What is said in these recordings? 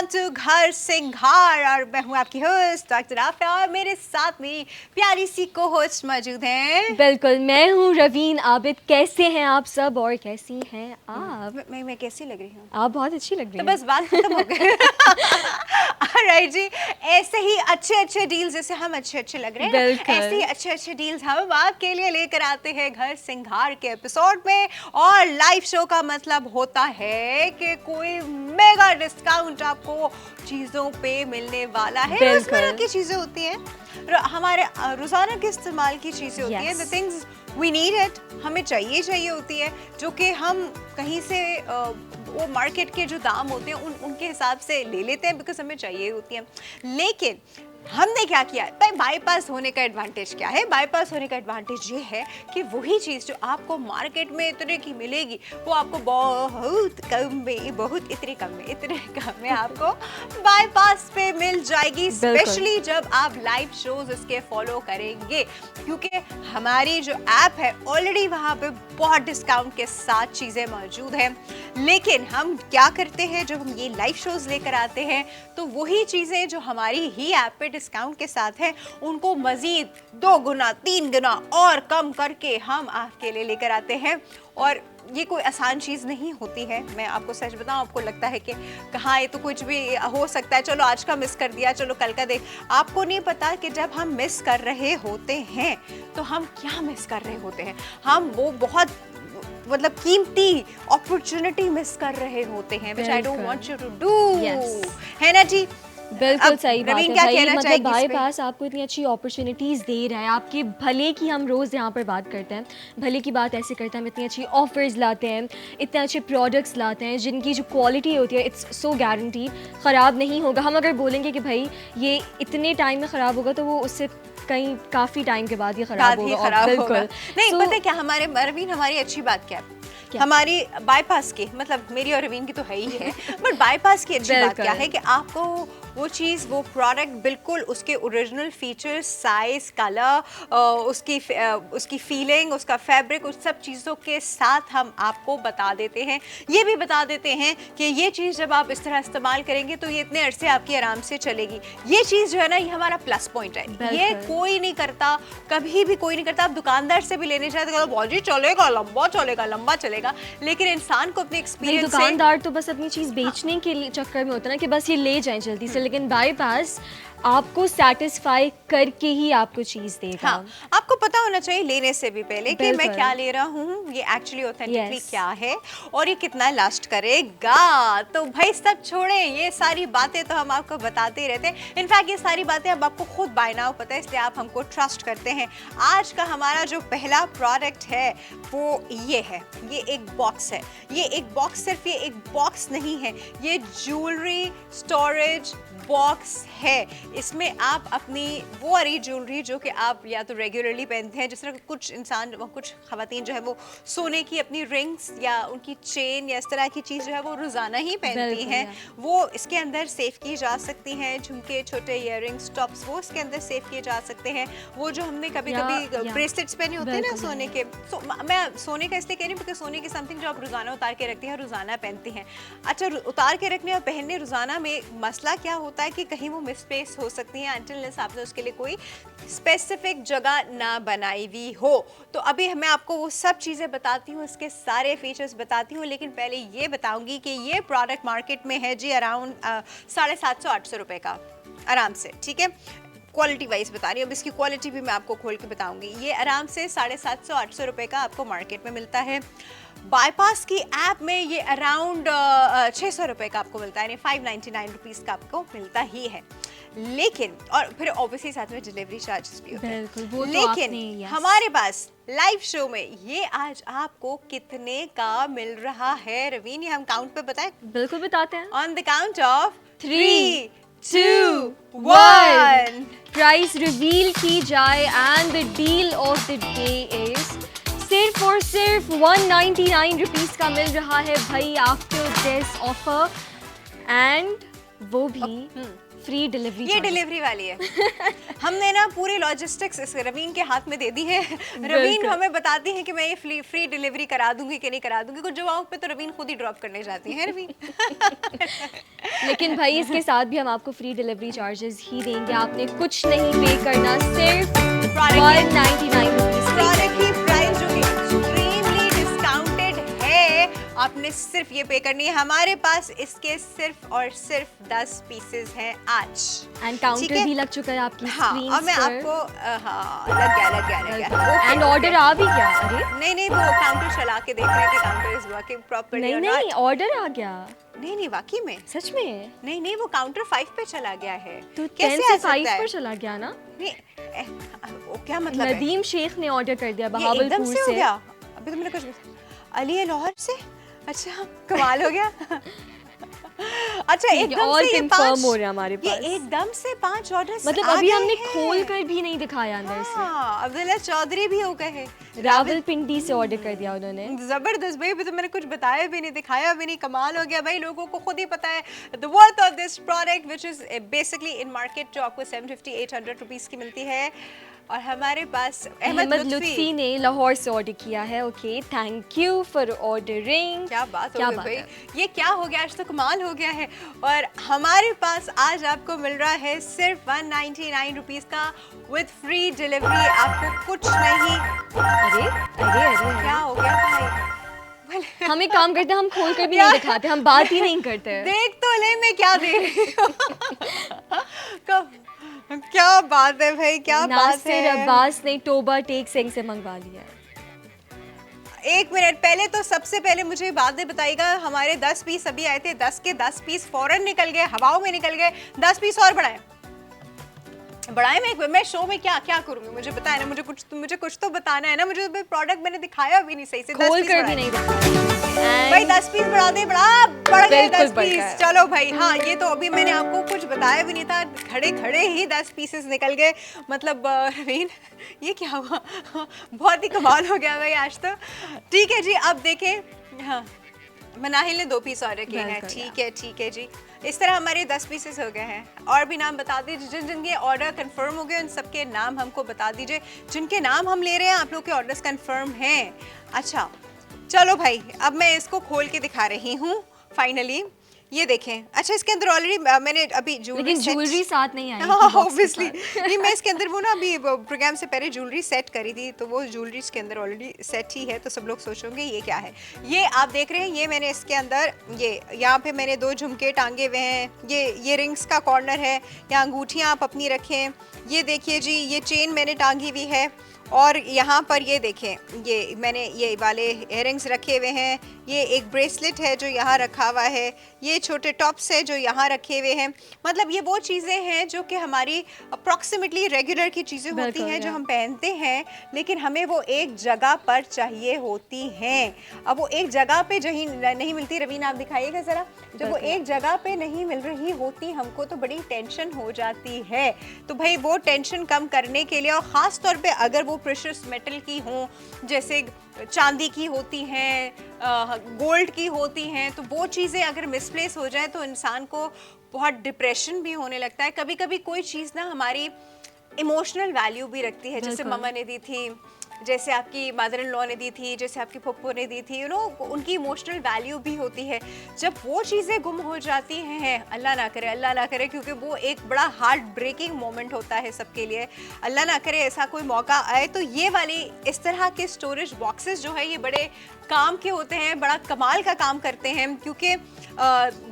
On to घर सिंघार और मैं हूँ आपकी होस्ट डॉक्टर आफिया और मेरे साथ मेरी प्यारी सी को होस्ट मौजूद हैं। बिल्कुल, मैं हूँ रवीन आबिद। कैसे हैं आप सब और कैसी हैं आप? मैं कैसी लग रही हूँ? आप बहुत अच्छी लग रही तो हैं। बस बात खत्म हो गई। राइट जी, ऐसे ही अच्छे डील्स जैसे हम अच्छे लग रहे हैं बिल्कुल। ऐसे ही अच्छे डील्स हम आपके लिए लेकर आते हैं घर सिंघार के एपिसोड में। और लाइव शो का मतलब होता है कि कोई मेगा डिस्काउंट आपको चीजों पे मिलने वाला है। रोजमर्रा की चीजें होती हैं, हमारे रोजाना के इस्तेमाल की चीजें होती हैं, the things we need it, हमें चाहिए होती है, जो कि हम कहीं से वो मार्केट के जो दाम होते हैं उनके हिसाब से ले लेते हैं बिकॉज हमें चाहिए होती हैं। लेकिन हमने क्या किया है, बाईपास होने का एडवांटेज क्या है? बाईपास होने का एडवांटेज ये है कि वही चीज़ जो आपको मार्केट में इतने की मिलेगी वो आपको बहुत इतने कम में आपको बाईपास पे मिल जाएगी, स्पेशली जब आप लाइव शोज इसके फॉलो करेंगे, क्योंकि हमारी जो ऐप है ऑलरेडी वहाँ पे बहुत डिस्काउंट के साथ चीज़ें मौजूद हैं। लेकिन हम क्या करते हैं, जब हम ये लाइव शोज लेकर आते हैं तो वही चीज़ें जो हमारी ही ऐप पे डिस्काउंट के साथ है उनको मजीद 2 गुना 3 गुना और कम करके हम आपके लिए लेकर आते हैं। और ये कोई आसान चीज़ नहीं होती है, मैं आपको सच बताऊं, आपको लगता है कि कहाँ ये तो कुछ भी हो सकता है, चलो आज का मिस कर दिया, चलो कल का देख। आपको नहीं पता कि जब हम मिस कर रहे होते हैं तो हम क्या मिस कर रहे होते हैं। हम वो बहुत मतलब कीमती अपॉर्चुनिटी मिस कर रहे होते हैं, which I don't want you to do, है ना जी? बिल्कुल सही बात है भाई। मतलब बाईपास आपको इतनी अच्छी अपॉर्चुनिटीज़ दे रहा है, आपके भले की हम रोज़ यहाँ पर बात करते हैं, भले की बात ऐसे करते हैं, हम इतनी अच्छी ऑफर्स लाते हैं, इतने अच्छे प्रोडक्ट्स लाते हैं जिनकी जो क्वालिटी होती है इट्स सो गारंटीड, ख़राब नहीं होगा। हम अगर बोलेंगे कि भाई ये इतने टाइम में ख़राब होगा तो वो उससे कहीं काफ़ी टाइम के बाद ये ख़राब होगा। बिल्कुल नहीं, पता है क्या हमारे रवीन, हमारी अच्छी बात क्या है, हमारी बाईपास की, मतलब मेरी और रवीन की तो है ही है, बट बाईपास की अच्छी बात क्या है कि आपको वो चीज़, वो प्रोडक्ट बिल्कुल उसके ओरिजिनल फीचर्स, साइज, कलर, उसकी फीलिंग, उसका फैब्रिक, उस सब चीज़ों के साथ हम आपको बता देते हैं। ये भी बता देते हैं कि ये चीज़ जब आप इस तरह इस्तेमाल करेंगे तो ये इतने अरसे आपकी आराम से चलेगी। ये चीज़ जो है ना, ये हमारा प्लस पॉइंट है, ये कोई नहीं करता, कभी भी कोई नहीं करता। आप दुकानदार से भी लेने जाए तो बहुत जी चलेगा, लंबा चलेगा, लेकिन इंसान को अपने एक्सपीरियंस, दुकानदार तो बस अपनी चीज़ बेचने के चक्कर में होता है ना कि बस ये ले जाएं जल्दी से, लेकिन बाईपास आपको सेटिस्फाई करके ही आपको चीज़ देगा। हाँ, आपको पता होना चाहिए लेने से भी पहले कि मैं क्या ले रहा हूँ, ये एक्चुअली ऑथेंटिकली क्या है और ये कितना लास्ट करेगा। तो भाई सब छोड़ें, ये सारी बातें तो हम आपको बताते ही रहते हैं। इनफैक्ट ये सारी बातें अब आपको खुद बाय नाउ पता है, इसलिए आप हमको ट्रस्ट करते हैं। आज का हमारा जो पहला प्रोडक्ट है वो ये है, ये एक बॉक्स है। ये एक बॉक्स, सिर्फ ये एक बॉक्स नहीं है, ये ज्वेलरी स्टोरेज बॉक्स है। इसमें आप अपनी वो वाली ज्वेलरी जो कि आप या तो रेगुलरली पहनते हैं, जिस तरह कुछ इंसान, कुछ खवातीन जो है वो सोने की अपनी रिंग्स या उनकी चेन या इस तरह की चीज़ जो है वो रोज़ाना ही पहनती हैं, वो इसके अंदर सेव की जा सकती हैं। झुमके, छोटे ईयररिंग्स, टॉप्स, वो इसके अंदर सेव किए जा सकते हैं। वो जो हमने कभी ब्रेसलेट्स पहने होते हैं ना सोने के, मैं सोने का इसलिए कह रही हूँ क्योंकि सोने की समथिंग जो आप रोज़ाना उतार के रखती हैं, रोज़ाना पहनती हैं। अच्छा, उतार के रखने और पहनने रोज़ाना में मसला क्या होता है कि कहीं वो मिसप्लेस हो सकती हैं अनटिल आपने उसके लिए कोई स्पेसिफिक जगह ना बनाई हुई हो। तो अभी मैं आपको वो सब चीज़ें बताती हूँ, इसके सारे फीचर्स बताती हूँ, लेकिन पहले ये बताऊंगी कि ये प्रोडक्ट मार्केट में है जी अराउंड 750-800 रुपये का आराम से, ठीक है। क्वालिटी वाइज बता रही हूँ, अब इसकी क्वालिटी भी मैं आपको खोल के बताऊंगी। ये आराम से 750-800 रुपये का आपको मार्केट में मिलता है। बाईपास की ऐप में ये अराउंड 600 रुपये का आपको मिलता है, यानी 599 रुपीज़ का आपको मिलता ही है। लेकिन और फिर ऑब्वियसली साथ में डिलीवरी चार्जेस भी होते हैं। लेकिन हमारे पास लाइव शो में ये आज आपको कितने का मिल रहा है रवीन, ये हम काउंट पे बताएं? बिल्कुल बताते हैं। On the count of 3, 2, 1 price reveal की जाए and the deal of the day is सिर्फ और सिर्फ 199 रुपीज़ का मिल रहा है भाई आफ्टर दिस ऑफर, एंड वो भी फ्री डिलीवरी। ये डिलीवरी वाली है। हमने ना पूरी लॉजिस्टिक्स इस रवीन के हाथ में दे दी है। रवीन हमें बताती है कि मैं ये फ्री डिलीवरी करा दूंगी कि नहीं करा दूंगी। कुछ जगहों पे तो रवीन खुद ही ड्रॉप करने जाती है रवीन। लेकिन भाई इसके साथ भी हम आपको फ्री डिलीवरी चार्जेस ही देंगे, आपने कुछ नहीं पे करना, सिर्फ 199 रुपीज़। प्रोडक्ट की प्राइस जो है सुप्रीमली डिस्काउंटेड है, आपने सिर्फ ये पे करनी है। हमारे पास इसके सिर्फ और सिर्फ 10 पीसेस हैं आज। एंड काउंटर भी लग चुका है आपकी स्क्रीन और मैं आपको लग गया। एंड ऑर्डर आ भी गया? अरे नहीं वो काउंटर चला के देख रहे हैं कि काउंटर इज वर्किंग प्रॉपर्ली। नहीं ऑर्डर आ गया। नहीं वाकई में, सच में? नहीं वो काउंटर 5 पे चला गया है। तो कैसे 10 से 5 पर चला गया ना? नहीं क्या मतलब है? नदीम शेख ने ऑर्डर कर दिया ये बहावलपुर एकदम से हो से। गया? अभी तो मैंने कुछ अली लाहौर से। अच्छा कमाल हो गया। अच्छा एकदम और से ये कंफर्म हो रहा है हमारे पास। ये एकदम से 5 ऑर्डर्स मतलब अभी हमने खोल कर भी नहीं दिखाया अंदर से। हाँ, अब्दुल्ला चौधरी भी हो गए हैं। रावलपिंडी से ऑर्डर कर दिया उन्होंने। जबरदस्त भाई, अभी तो मैंने कुछ बताया भी नहीं, दिखाया भी नहीं। कमाल हो गया भाई, लोगों को खुद ही पता है the worth of this product which is basically in market जो आपको 750-800 रुपीस की मिलती है। और हमारे पास अहमद लुत्फी ने लाहौर से ऑर्डर किया है। Okay, thank you for ordering. क्या बात हो गई भाई, ये क्या हो गया, आज तो कमाल हो गया है। और हमारे पास आज आपको मिल रहा है सिर्फ 199 रुपीस का विद फ्री डिलीवरी। आपको कुछ नहीं। अरे अरे अरे क्या हो गया भाई? हम एक काम करते हैं, हम खोल कर भी नहीं दिखाते, हम बात ही नहीं करते। देख तो ले मैं क्या दे रही हूँ। क्या बात है भाई, क्या बात है। नासिर अब्बास ने टोबा टेक सिंह से मंगवा लिया। एक मिनट, पहले तो सबसे पहले मुझे बात बताइएगा, हमारे 10 पीस अभी आए थे, 10 के 10 पीस फौरन निकल गए, हवाओं में निकल गए। 10 पीस और बढ़ाए मैं शो में क्या क्या करूंगी, मुझे बताया ना, मुझे कुछ तो बताना है ना। मुझे तो प्रोडक्ट मैंने दिखाया भी नहीं सही से। खोल कर भी नहीं दिखाया भाई। 10 पीस बढ़ गए 10 पीस। चलो भाई, हाँ ये तो अभी मैंने आपको कुछ बताया भी नहीं था, खड़े ही 10 पीसेस निकल गए। मतलब रवीन ये क्या हुआ? बहुत ही कमाल हो गया भाई आज तो। ठीक है जी, अब देखें। हाँ, मनाहिल ने 2 पीस ऑर्डर किए हैं। ठीक है जी, इस तरह हमारे 10 पीसेस हो गए हैं। और भी नाम बता दीजिए, जिनके ऑर्डर कंफर्म हो गए उन सबके नाम हमको बता दीजिए। जिनके नाम हम ले रहे हैं, आप लोग के ऑर्डर्स कंफर्म हैं। अच्छा चलो भाई, अब मैं इसको खोल के दिखा रही हूँ फाइनली। ये देखें। अच्छा, इसके अंदर ऑलरेडी मैंने अभी ज्वेलरी साथ नहीं आई। हाँ ऑब्वियसली नहीं, मैं इसके अंदर वो ना अभी प्रोग्राम से पहले ज्वेलरी सेट करी थी, तो वो ज्वेलरी इसके अंदर ऑलरेडी सेट ही है। तो सब लोग सोचेंगे ये क्या है। ये आप देख रहे हैं, ये मैंने इसके अंदर यहाँ पे मैंने 2 झुमके टांगे हुए हैं। ये रिंग्स का कॉर्नर है, यहाँ अंगूठियाँ आप अपनी रखें। ये देखिए जी, ये चेन मैंने टांगी हुई है। और यहाँ पर ये देखें, ये मैंने ये वाले इयररिंग्स रखे हुए हैं। ये एक ब्रेसलेट है जो यहाँ रखा हुआ है। ये छोटे टॉप्स है जो यहाँ रखे हुए हैं। मतलब ये वो चीज़ें हैं जो कि हमारी अप्रॉक्सीमेटली रेगुलर की चीज़ें होती हैं जो हम पहनते हैं, लेकिन हमें वो एक जगह पर चाहिए होती हैं। अब वो एक जगह पे नहीं मिलती। रवीना आप दिखाइएगा ज़रा। जब वो एक जगह पे नहीं मिल रही होती हमको, तो बड़ी टेंशन हो जाती है। तो भाई वो टेंशन कम करने के लिए, और ख़ास तौर पे अगर वो प्रेशियस मेटल की हों, जैसे चांदी की होती हैं, गोल्ड की होती हैं, तो वो चीज़ें अगर मिसप्लेस हो जाए तो इंसान को बहुत डिप्रेशन भी होने लगता है। कभी कभी कोई चीज़ ना हमारी इमोशनल वैल्यू भी रखती है, जैसे मम्मा ने दी थी, जैसे आपकी मदर इन लॉ ने दी थी, जैसे आपकी पप्पू ने दी थी, उनकी इमोशनल वैल्यू भी होती है। जब वो चीज़ें गुम हो जाती हैं, अल्लाह ना करे, क्योंकि वो एक बड़ा हार्ट ब्रेकिंग मोमेंट होता है सबके लिए। अल्लाह ना करे ऐसा कोई मौका आए। तो ये वाली इस तरह के स्टोरेज बॉक्सेस जो है, ये बड़े काम के होते हैं, बड़ा कमाल का काम करते हैं, क्योंकि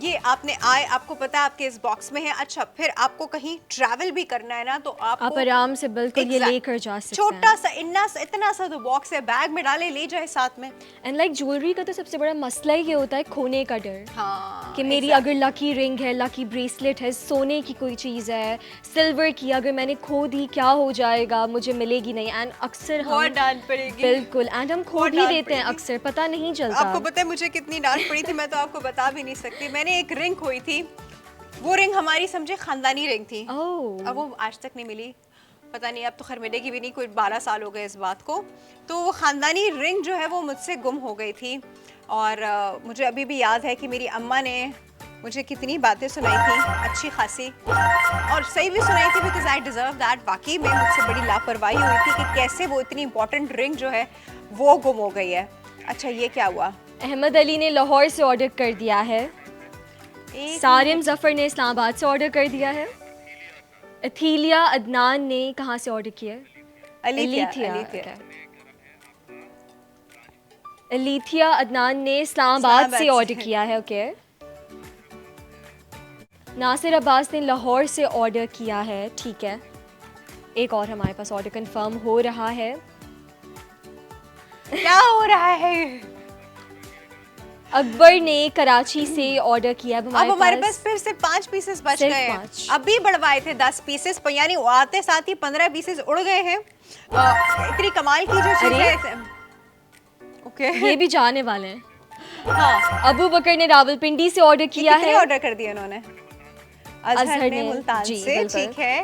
ये आपको पता है आपके इस बॉक्स में है। अच्छा, फिर आपको कहीं ट्रैवल भी करना है ना, तो आप आराम से बिल्कुल ये लेकर जा सकते हैं। छोटा सा इतना सा तो बॉक्स है, बैग में डाले ले जाए साथ में। एंड लाइक ज्वेलरी का तो सबसे बड़ा मसला ये होता है खोने का डर। हाँ, कि मेरी अगर लकी रिंग है, लकी ब्रेसलेट है, सोने की कोई चीज़ है, सिल्वर की, अगर मैंने खो दी क्या हो जाएगा, मुझे मिलेगी नहीं। एंड अक्सर हम डांट पड़ेगी। बिल्कुल, एंड हम खो भी देते हैं अक्सर, पता नहीं चलता। आपको पता है मुझे कितनी डांट पड़ी थी, मैं तो आपको बता भी नहीं सकती। मैंने एक रिंग खोई थी, वो रिंग हमारी समझे खानदानी रिंग थी। अब वो आज तक नहीं मिली, पता नहीं अब तो खैर मिलेगी भी नहीं, कोई 12 साल हो गए इस बात को। तो वो ख़ानदानी रिंग जो है वो मुझसे गुम हो गई थी। और मुझे अभी भी याद है कि मेरी अम्मा ने मुझे कितनी बातें सुनाई थी अच्छी खासी, और सही भी सुनाई थी, बिकॉज आई डिजर्व दैट। वाकई में मुझसे बड़ी लापरवाही हुई थी कि कैसे वो इतनी इंपॉर्टेंट रिंग जो है वो गुम हो गई है। अच्छा ये क्या हुआ? अहमद अली ने लाहौर से ऑर्डर कर दिया है। सारिम जफर ने इस्लामाबाद से ऑर्डर कर दिया है। अथीलिया अदनान ने कहाँ से ऑर्डर किया है? अलीथिया अदनान ने इस्लामाबाद से ऑर्डर किया है। ओके। नासिर अब्बास ने लाहौर से ऑर्डर किया है। ठीक है, एक और हमारे पास ऑर्डर कंफर्म हो रहा है। क्या हो रहा है? अकबर ने कराची से ऑर्डर किया। अब हमारे पास फिर से 5 पीसेस बच गए हैं। अभी बढ़वाए थे 10 पीसेस, यानी आते साथ ही 15 पीसेस उड़ गए हैं। इतनी कमाल की जो चीज है। ओके, ये भी जाने वाले हैं। हाँ, अबू बकर ने रावलपिंडी से ऑर्डर किया है। ऑर्डर कर दिया उन्होंने? अजहर ने मुल्तान से। ठीक है,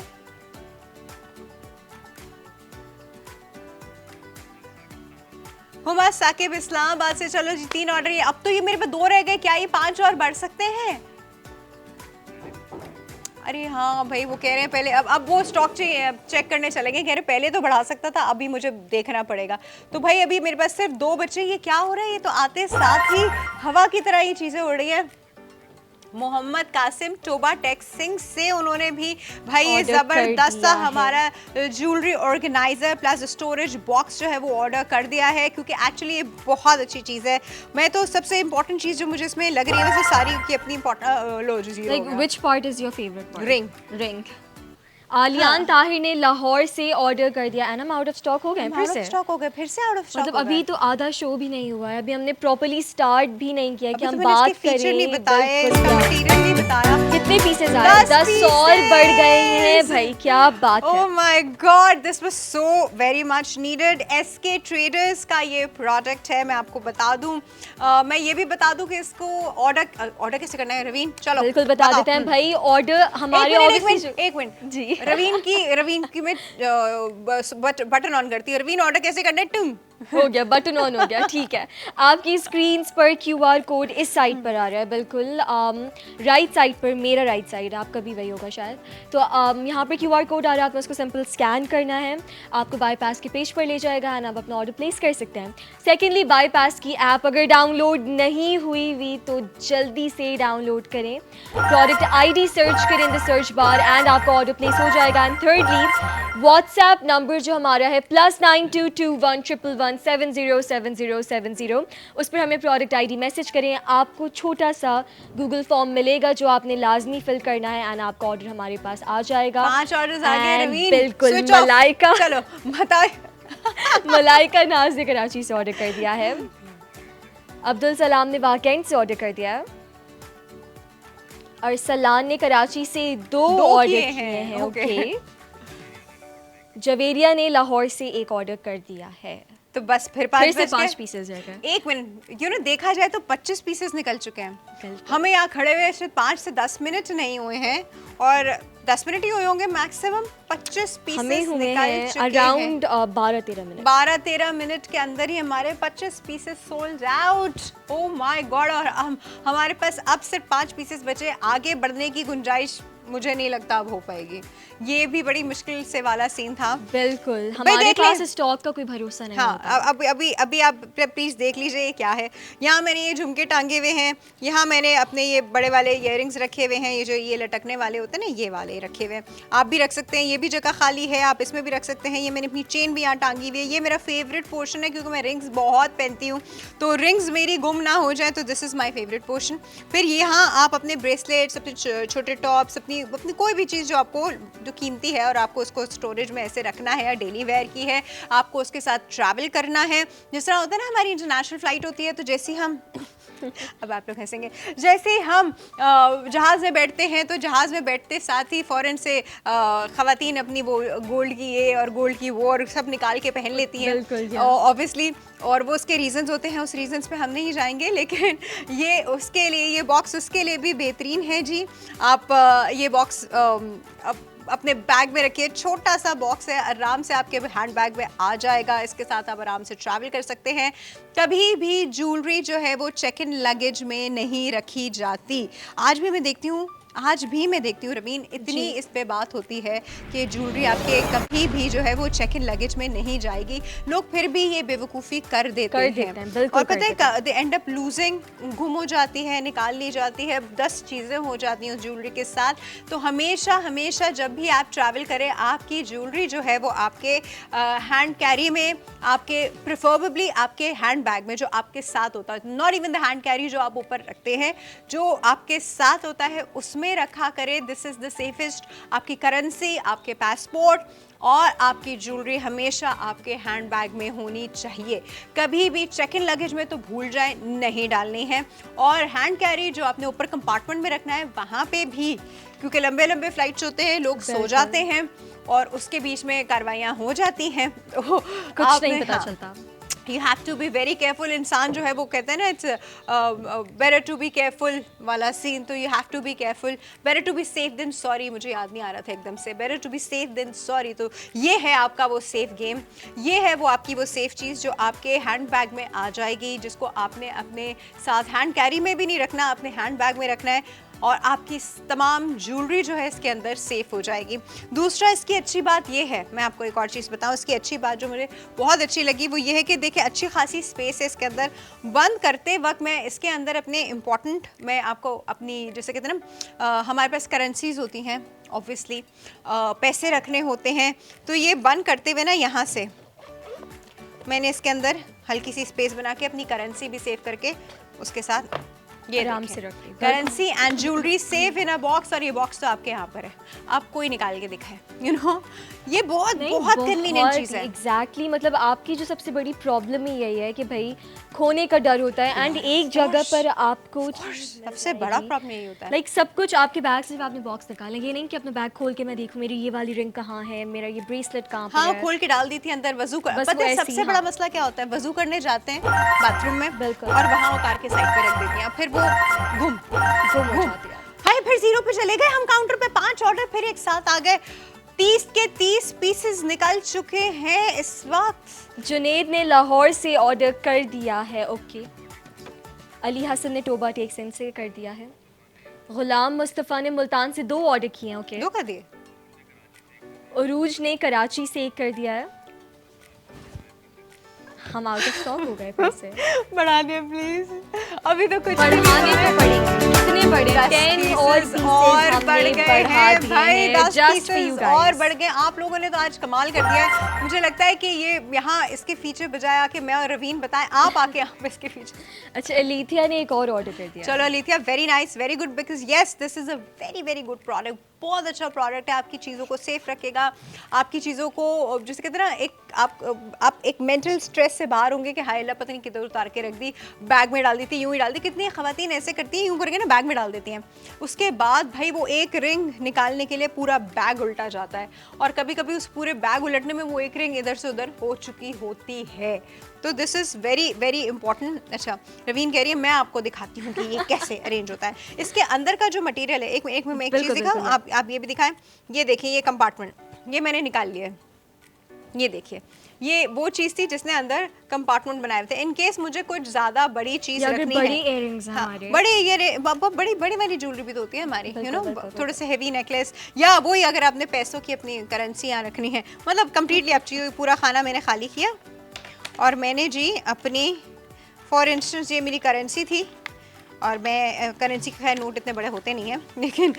हुमा साकिब इस्लामाबाद से। चलो जी 3 ऑर्डर। अब तो ये मेरे पे 2 रह गए, क्या ये 5 और बढ़ सकते हैं? अरे हाँ भाई, वो कह रहे हैं पहले, अब वो स्टॉक चेक करने चलेंगे, कह रहे पहले तो बढ़ा सकता था, अभी मुझे देखना पड़ेगा। तो भाई अभी मेरे पास सिर्फ 2 बचे। ये क्या हो रहा है? ये तो आते साथ ही हवा की तरह ये चीजें उड़ रही है। मोहम्मद कासिम टोबा टेक्सिंग से उन्होंने भी भाई ये जबरदस्त सा हमारा jewellery organiser plus storage box जो है वो ऑर्डर कर दिया है, क्योंकि एक्चुअली ये बहुत अच्छी चीज़ है। मैं तो सबसे इंपॉर्टेंट चीज़ जो मुझे इसमें लग रही है, वैसे सारी की अपनी like which part is your favourite? Ring. Aliyan Tahir ने लाहौर से ऑर्डर कर दिया। एंड हम आउट ऑफ स्टॉक हो गए, फिर से स्टॉक हो गए, फिर से आउट ऑफ स्टॉक। मतलब अभी तो आधा शो भी नहीं हुआ है, अभी हमने प्रॉपर्ली स्टार्ट भी नहीं किया कि हम तो बात करें। नहीं बताया, इसका मटीरियल नहीं बताया। कितने पीसेस आए? 10 और बढ़ गए हैं भाई, क्या बात है। Oh my god, this was so very much needed. SK traders का ये प्रोडक्ट है, मैं आपको बता दूं। मैं ये भी बता दूं कि इसको ऑर्डर कैसे करना है रवीन? चलो बिल्कुल बता देते हैं भाई। ऑर्डर हमारे एक मिनट जी। रवीन की मैं बटन ऑन करती हूँ। रवीन ऑर्डर कैसे करना है? टुम हो गया, बटन ऑन हो गया। ठीक है, आपकी स्क्रीन्स पर QR कोड इस साइड पर आ रहा है, बिल्कुल राइट साइड पर। मेरा राइट साइड, आपका भी वही होगा शायद। तो यहाँ पर QR कोड आ रहा है, आपको उसको सिंपल स्कैन करना है, आपको बाईपास के पेज पर ले जाएगा एंड आप अपना ऑर्डर प्लेस कर सकते हैं। सेकेंडली, बाईपास की ऐप अगर डाउनलोड नहीं हुई तो जल्दी से डाउनलोड करें, प्रोडक्ट ID सर्च करें in the search bar and आपका ऑर्डर प्लेस हो जाएगा। एंड थर्डली, व्हाट्सएप नंबर जो हमारा है +922111707070, उस पर हमें प्रोडक्ट ID मैसेज करें। आपको छोटा सा गूगल फॉर्म मिलेगा जो आपने लाजमी फिल करना है एंड आपका ऑर्डर हमारे पास आ जाएगा। 5 ऑर्डर्स आ गए रवीन। बिल्कुल, मलाइका। चलो बताओ। मलाइका नाज ने कराची से ऑर्डर कर दिया है। अब्दुल सलाम ने वाकैंड से ऑर्डर कर दिया है। और सलान ने कराची से 2 ऑर्डर किए हैं। ओके। जवेरिया ने लाहौर से 1 ऑर्डर कर दिया है। तो बस फिर 5 पीसेस रह गए। एक मिनट, देखा जाए तो 25 पीसेस निकल चुके हैं। हमें यहाँ खड़े हुए सिर्फ 5 से 10 मिनट नहीं हुए हैं, और 10 मिनट ही हुए होंगे मैक्सिमम। 25 पीसेस निकल चुके हैं अराउंड 12-13 मिनट। 12-13 मिनट के अंदर ही हमारे 25 pieces sold out. Oh my God. और हमारे पास अब सिर्फ 5 पीसेस बचे। आगे बढ़ने की गुंजाइश मुझे नहीं लगता अब हो पाएगी। ये भी बड़ी मुश्किल से वाला सीन था। बिल्कुल, हमारे पास स्टॉक का कोई भरोसा नहीं। हाँ, अभी आप प्लीज देख लीजिए ये क्या है। यहाँ मैंने ये झुमके टांगे हुए हैं, यहाँ मैंने अपने ये बड़े वाले इयररिंग्स रखे हुए हैं, ये जो ये लटकने वाले होते हैं ना, ये वाले रखे हुए हैं। आप भी रख सकते हैं, ये भी जगह खाली है, आप इसमें भी रख सकते हैं। ये मैंने अपनी चेन भी यहाँ टांगी हुई है। ये मेरा फेवरेट पोर्शन है, क्योंकि मैं रिंग्स बहुत पहनती हूँ, तो रिंग्स मेरी गुम ना हो जाए, तो this is my favourite portion. फिर यहाँ आप अपने ब्रेसलेट्स, अपने छोटे टॉप्स, अपनी कोई भी चीज़ जो आपको जो कीमती है और आपको उसको स्टोरेज में ऐसे रखना है, या डेली वेयर की है, आपको उसके साथ ट्रैवल करना है। जिस तरह होता है ना, हमारी इंटरनेशनल फ़्लाइट होती है, तो जैसे हम अब आप लोग हंसेंगे, जैसे ही हम जहाज़ में बैठते हैं, तो जहाज़ में बैठते साथ ही फ़ौरन से ख़वातीन अपनी वो गोल्ड की ये और गोल्ड की वो और सब निकाल के पहन लेती हैं ऑब्वियसली, और वो उसके रीज़न्स होते हैं। उस रीज़न्स पे हम नहीं जाएंगे, लेकिन ये उसके लिए, ये बॉक्स उसके लिए भी बेहतरीन है जी। आप ये बॉक्स अपने बैग में रखिए, छोटा सा बॉक्स है, आराम से आपके हैंड बैग में आ जाएगा। इसके साथ आप आराम से ट्रैवल कर सकते हैं। कभी भी ज्वेलरी जो है वो चेक इन लगेज में नहीं रखी जाती। आज भी मैं देखती हूँ रवीन, इतनी इस पे बात होती है कि ज्वेलरी आपके कभी भी जो है वो चेक इन लगेज में नहीं जाएगी। लोग फिर भी ये बेवकूफ़ी कर देते हैं। और पता है दे एंड अप लूजिंग, गुम हो जाती है, निकाल ली जाती है, 10 चीज़ें हो जाती हैं उस ज्वेलरी के साथ। तो हमेशा जब भी आप ट्रैवल करें, आपकी ज्वेलरी जो है वो आपके हैंड कैरी में, आपके प्रिफरेबली आपके हैंड बैग में जो आपके साथ होता है, not even the hand carry जो आप ऊपर रखते हैं, जो आपके साथ होता है उसमें रखा करें। This is the safest. आपकी करेंसी, आपके पासपोर्ट और आपकी ज्वेलरी हमेशा आपके हैंड बैग में होनी चाहिए। कभी भी चेक इन लगेज में तो भूल जाए, नहीं डालनी है। और हैंड कैरी जो आपने ऊपर कंपार्टमेंट में रखना है, वहाँ पे भी, क्योंकि लंबे लंबे फ्लाइट्स होते हैं, लोग सो जाते हैं और उसके बीच में कार्रवाइयाँ हो जाती हैं, तो कुछ नहीं पता चलता। You have to be very careful। इंसान जो है वो कहते हैं ना, it's better to be careful वाला सीन, तो you have to be careful। better to be safe than sorry, मुझे याद नहीं आ रहा था एकदम से, better to be safe than sorry। तो ये है आपका वो सेफ गेम, ये है वो आपकी वो सेफ चीज़ जो आपके हैंड बैग में आ जाएगी, जिसको आपने अपने साथ हैंड कैरी में भी नहीं रखना, अपने हैंड बैग में रखना है, और आपकी तमाम ज्वेलरी जो है इसके अंदर सेफ हो जाएगी। दूसरा, इसकी अच्छी बात ये है, मैं आपको एक और चीज़ बताऊं, इसकी अच्छी बात जो मुझे बहुत अच्छी लगी वो ये है कि देखिए अच्छी खासी स्पेस है इसके अंदर। बंद करते वक्त मैं इसके अंदर अपने इम्पॉर्टेंट, मैं आपको अपनी, जैसे कहते हैं ना, हमारे पास करेंसीज होती हैं ऑब्वियसली, पैसे रखने होते हैं, तो ये बंद करते हुए ना यहाँ से मैंने इसके अंदर हल्की सी स्पेस बना के अपनी करेंसी भी सेव करके उसके साथ ये आराम से रखिए। Currency and jewellery safe in a box, और ये बॉक्स तो आपके यहाँ पर है, आप कोई निकाल के दिखाए, यू नो, ये बहुत कन्वीनियंट चीज़ है। एग्जैक्टली, मतलब आपकी जो सबसे बड़ी प्रॉब्लम ही यही है कि भाई खोने का डर होता है, एंड एक जगह पर आपको सबसे बड़ा प्रॉब्लम यही होता है, लाइक सब कुछ आपके बैग से आपने बॉक्स निकालें, ये नहीं कि अपना बैग खोल के मैं देखूं मेरी ये वाली रिंग कहाँ है, मेरा ये ब्रेसलेट कहाँ पे है। हाँ, खोल के डाल दी थी अंदर वजू कर। पता है सबसे बड़ा मसला क्या होता है, वजू करने जाते हैं बाथरूम में, बिल्कुल, और वहाँ उतार के साइड पे रख देती हैं, फिर वो गुम हो जाती है। हाय, फिर 0 पे चले गए हम, काउंटर पे 5 ऑर्डर फिर एक साथ आ गए, 30 के 30 पीसेस निकल चुके हैं इस वक्त। जुनेद ने लाहौर से ऑर्डर कर दिया है, ओके। अली हसन ने टोबा टेक्सन से कर दिया है। गुलाम मुस्तफ़ा ने मुल्तान से 2 ऑर्डर किए हैं, ओके। 2 कर दिए। उरूज ने कराची से 1 कर दिया है। हम आउट ऑफ स्टॉक हो गए फिर से। बढ़ा दिए प्लीज, अभी तो कुछ बढ़ाने तो पड़ेंगे, कितने बड़े 10 और बढ़ गए हैं भाई, 10 पीसेस और बढ़ गए। आप लोगों ने तो आज कमाल कर दिया है। मुझे लगता है कि ये यहाँ इसके फीचर बजाय आके मैं और रवीन बताएं, आप आके यहाँ पे इसके फीचर। अच्छा, अलीथिया ने एक और ऑर्डर कर दिया। चलो Alethea, very nice, very good, because yes this is a very good product. बहुत अच्छा प्रोडक्ट है, आपकी चीज़ों को सेफ रखेगा, आपकी चीज़ों को, जैसे कहते हैं ना, एक आप एक मेंटल स्ट्रेस से बाहर होंगे कि हाय अल्लाह पता नहीं किधर उतार के रख दी, बैग में डाल दी थी, यूं ही डाल दी। कितनी ख़वातीन ऐसे करती हैं, यूं करके ना बैग में डाल देती हैं, उसके बाद भाई वो एक रिंग निकालने के लिए पूरा बैग उल्टा जाता है, और कभी कभी उस पूरे बैग उलटने में वो एक रिंग इधर से उधर हो चुकी होती है। तो दिस इज़ वेरी इंपॉर्टेंट। अच्छा, रवीन कह रही है मैं आपको दिखाती हूँ कि ये कैसे अरेंज होता है। इसके अंदर का जो मटेरियल है, एक चीज़ दिखाऊँ, आप ये भी दिखाएं। ये देखिए, ये कंपार्टमेंट ये मैंने निकाल लिया है, ये देखिए, ये वो चीज़ थी जिसने अंदर कंपार्टमेंट बनाए थे, इन केस मुझे कुछ ज़्यादा बड़ी चीज़ रखनी है। बड़ी इयररिंग्स हमारे, बड़ी ये बड़ी वाली ज्वेलरी भी तो होती है हमारी, यू नो, थोड़े से हेवी नेकलेस, या वही अगर आपने पैसों की अपनी करेंसी यहाँ रखनी है, मतलब कम्प्लीटली आप चीज़, पूरा खाना मैंने खाली किया, और मैंने जी अपनी, फॉर इंस्टेंस ये मेरी करेंसी थी, और मैं करेंसी के खैर नोट इतने बड़े होते नहीं हैं, लेकिन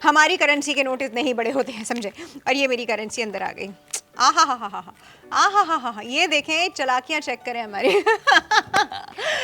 हमारी करेंसी के नोट इतने ही बड़े होते हैं, समझे। और ये मेरी करेंसी अंदर आ गई। हा, ये देखें, चलाकियाँ चेक करें हमारी।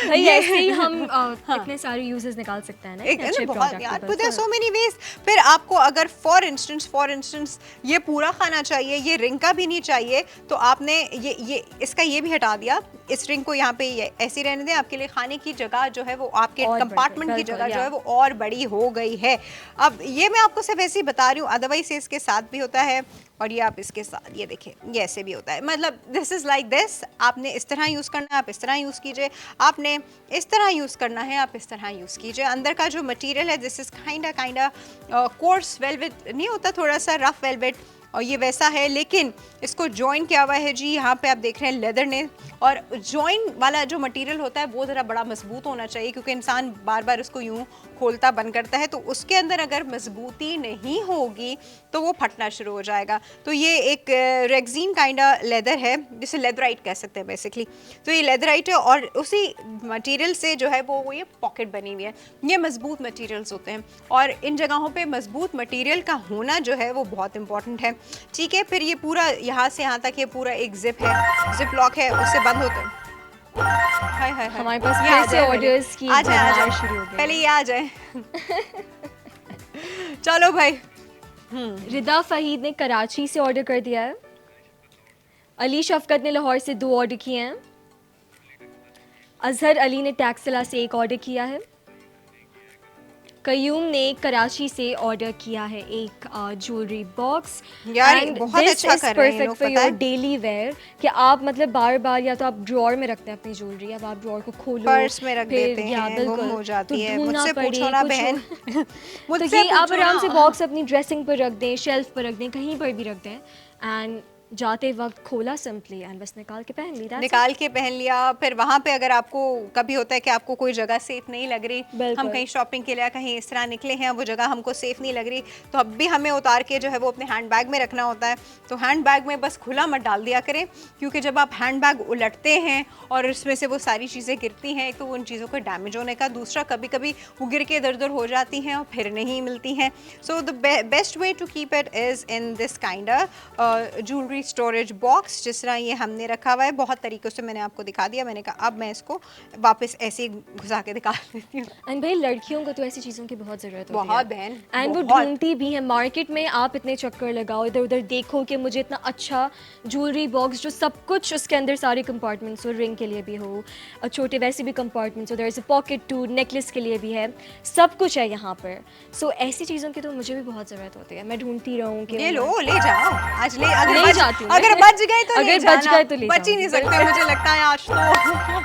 भाई ऐसे ही हम इतने सारे यूजेस निकाल सकते हैं ना, एक अच्छे बहुत यार, देयर सो मेनी वेज। फिर आपको अगर फॉर इंस्टेंस ये पूरा खाना चाहिए, ये रिंग का भी नहीं चाहिए, तो आपने ये इसका ये भी हटा दिया, इस रिंग को यहाँ पे ऐसी रहने दें, आपके लिए खाने की जगह जो है वो आपके कंपार्टमेंट की जगह जो है वो और बड़ी हो गई है। अब ये मैं आपको सिर्फ ऐसे ही बता रही हूँ, अदरवाइज इसके साथ भी होता है, और ये आप इसके साथ ये देखिए ये ऐसे भी होता है, मतलब दिस इज़ लाइक दिस, आपने इस तरह यूज़ करना है, आप इस तरह यूज़ कीजिए, आपने इस तरह यूज़ करना है, आप इस तरह यूज़ कीजिए। अंदर का जो मटेरियल है this is kinda course velvet नहीं होता, थोड़ा सा रफ वेलवेट, और ये वैसा है, लेकिन इसको जॉइन किया हुआ है जी, यहाँ पे आप देख रहे हैं लेदर ने, और जॉइन वाला जो मटेरियल होता है वो ज़रा बड़ा मजबूत होना चाहिए, क्योंकि इंसान बार बार उसको यूँ खोलता बंद करता है, तो उसके अंदर अगर मजबूती नहीं होगी तो वो फटना शुरू हो जाएगा। तो ये एक रेक्जीन काइंडा लेदर है, जिसे लेदराइट कह सकते हैं बेसिकली। तो ये लेदराइट है और उसी मटेरियल से जो है वो ये पॉकेट बनी हुई है। ये मजबूत मटेरियल्स होते हैं और इन जगहों पे मजबूत मटेरियल का होना जो है वो बहुत इंपॉर्टेंट है। ठीक है, फिर ये पूरा यहाँ से यहाँ तक ये पूरा एक जिप है, जिप लॉक है, उससे बंद होता है। हाय हाय हाय, हमारे पास ये आ फिर से जाए ऑर्डर्स की आ जाए भरमार शुरू हो गई। पहले ये आ जाए चलो भाई। रिदा फहीद ने कराची से ऑर्डर कर दिया है। अली शफकत ने लाहौर से 2 ऑर्डर किए हैं। अजहर अली ने टैक्सला से 1 ऑर्डर किया है। कयूम ने कराची से ऑर्डर किया है एक ज्वेलरी बॉक्स। यार बहुत अच्छा कर रहे हैं ये लोग, फॉर पता योर है डेली वेयर कि आप मतलब बार बार या तो आप ड्रॉअर में रखते हैं अपनी ज्वेलरी, अब आप ड्रॉअर को खोलो, पर्स में रख फिर देते या हैं, बिल्कुल, गुम हो जाती तो है। ढूंढना मुझसे पड़े, पूछो ना कुछ बहन हो। तो मुझसे ये आप पूछो आराम से ना। बॉक्स अपनी ड्रेसिंग पर रख दें, शेल्फ पर रख दें, कहीं पर भी रख दें, एंड जाते वक्त खोला सिंपली एंड बस निकाल के पहन ली। निकाल के पहन लिया। फिर वहाँ पे अगर आपको कभी होता है कि आपको कोई जगह सेफ नहीं लग रही, हम कहीं शॉपिंग के लिए कहीं इस तरह निकले हैं, वो जगह हमको सेफ नहीं लग रही, तो अब भी हमें उतार के जो है वो अपने हैंड बैग में रखना होता है। तो हैंड बैग में बस खुला मत डाल दिया करें, क्योंकि जब आप हैंड बैग उलटते हैं और उसमें से वो सारी चीज़ें गिरती हैं, एक तो उन चीज़ों का डैमेज होने का, दूसरा कभी कभी वो गिर के इधर उधर हो जाती हैं और फिर नहीं मिलती हैं। So the best way to keep it is in this kind jewellery storage box, जिस तरह ये हमने रखा हुआ है। बहुत तरीक़ों से मैंने आपको दिखा दिया, मैंने कहा अब मैं इसको वापस ऐसे ही घुसा के दिखा देती हूँ। एंड भाई लड़कियों को तो ऐसी चीज़ों की बहुत ज़रूरत होती है, बहुत बहन, एंड वो ढूंढती भी है मार्केट में। आप इतने चक्कर लगाओ, इधर उधर देखो कि मुझे इतना अच्छा ज्वेलरी बॉक्स जो सब कुछ उसके अंदर सारे कंपार्टमेंट्स हो, रिंग के लिए भी हो और छोटे वैसे भी कंपार्टमेंट्स हो, there is a pocket too, necklace के लिए भी है, सब कुछ है यहाँ पर। सो ऐसी चीज़ों की तो मुझे भी बहुत ज़रूरत होती है। मैं ढूंढती रहूँ कि ले लो, ले जाओ आज, ले जाती हूँ, अगर बच गए तो अगर बच गए तो ले बच ही नहीं सकते मुझे लगता है आज तो।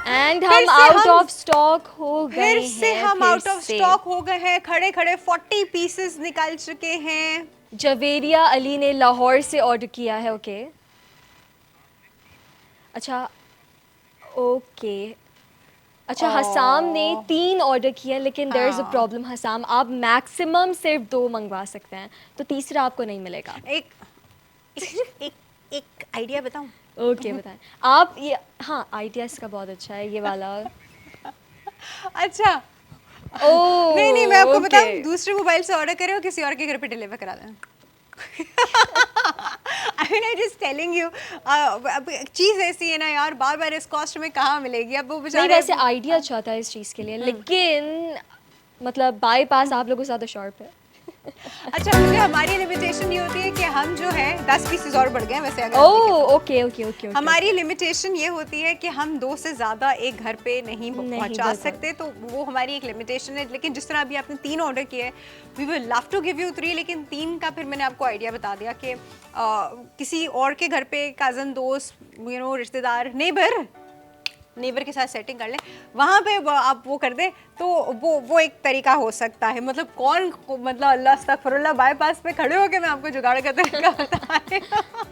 एंड हम आउट ऑफ स्टॉक हो गए फिर हैं, से हम आउट ऑफ स्टॉक हो गए हैं। खड़े खड़े 40 पीसेस निकल चुके हैं। जवेरिया अली ने लाहौर से ऑर्डर किया है। ओके, अच्छा ओके, अच्छा हसाम ने 3 ऑर्डर किए, लेकिन there is a problem Hassam, आप मैक्सिमम सिर्फ 2 मंगवा सकते हैं, तो तीसरा आपको नहीं मिलेगा। एक आइडिया बताऊं? ओके बताएं आप। ये हाँ, आइडिया इसका बहुत अच्छा है, ये वाला। अच्छा ओह नहीं मैं आपको बताऊं, दूसरे मोबाइल से ऑर्डर करें और किसी और के घर पे डिलीवर करा दें। I mean, I'm just telling you, चीज़ ऐसी है ना यार, बार बार इस कॉस्ट में कहाँ मिलेगी। अब वो बेचारे, वैसे आइडिया अच्छा था इस चीज़ के लिए, लेकिन मतलब बाईपास आप लोगों से ज़्यादा शार्प है। अच्छा, मुझे हमारी लिमिटेशन ये होती है कि हम जो है 10 पीसेस और बढ़ गए वैसे अगर ओके ओके ओके। हमारी लिमिटेशन ये होती है कि हम 2 से ज़्यादा एक घर पे नहीं पहुंचा सकते, तो वो हमारी एक लिमिटेशन है। लेकिन जिस तरह अभी आपने 3 ऑर्डर किए, we will love to give you 3, लेकिन 3 का फिर मैंने आपको आइडिया बता दिया कि किसी और के घर पे कज़न, दोस्त, रिश्तेदार, नेबर के साथ सेटिंग कर लें, वहाँ पे आप वो कर दें, तो वो एक तरीका हो सकता है। मतलब कौन, मतलब अल्लाह अस्तगफिरुल्लाह, बाईपास पे खड़े होकर मैं आपको जुगाड़ का तरीका बता रही हूँ।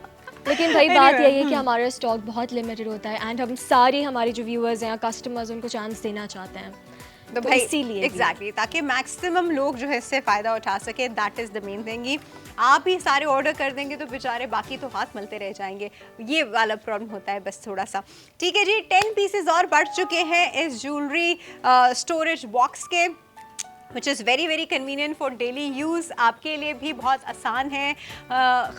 लेकिन भाई बात यही है कि हमारा स्टॉक बहुत लिमिटेड होता है, एंड हम सारे हमारे जो व्यूअर्स हैं या कस्टमर्स उनको चांस देना चाहते हैं, तो भाई इसीलिए एग्जैक्टली, ताकि मैक्सिमम लोग जो है इससे फ़ायदा उठा सके। That is the main thing. ही आप ही सारे ऑर्डर कर देंगे तो बेचारे बाकी तो हाथ मलते रह जाएंगे, ये वाला प्रॉब्लम होता है बस थोड़ा सा। ठीक है जी, 10 पीसेस और बढ़ चुके हैं इस ज्वेलरी स्टोरेज बॉक्स के, which is very very convenient for daily use. आपके लिए भी बहुत आसान है,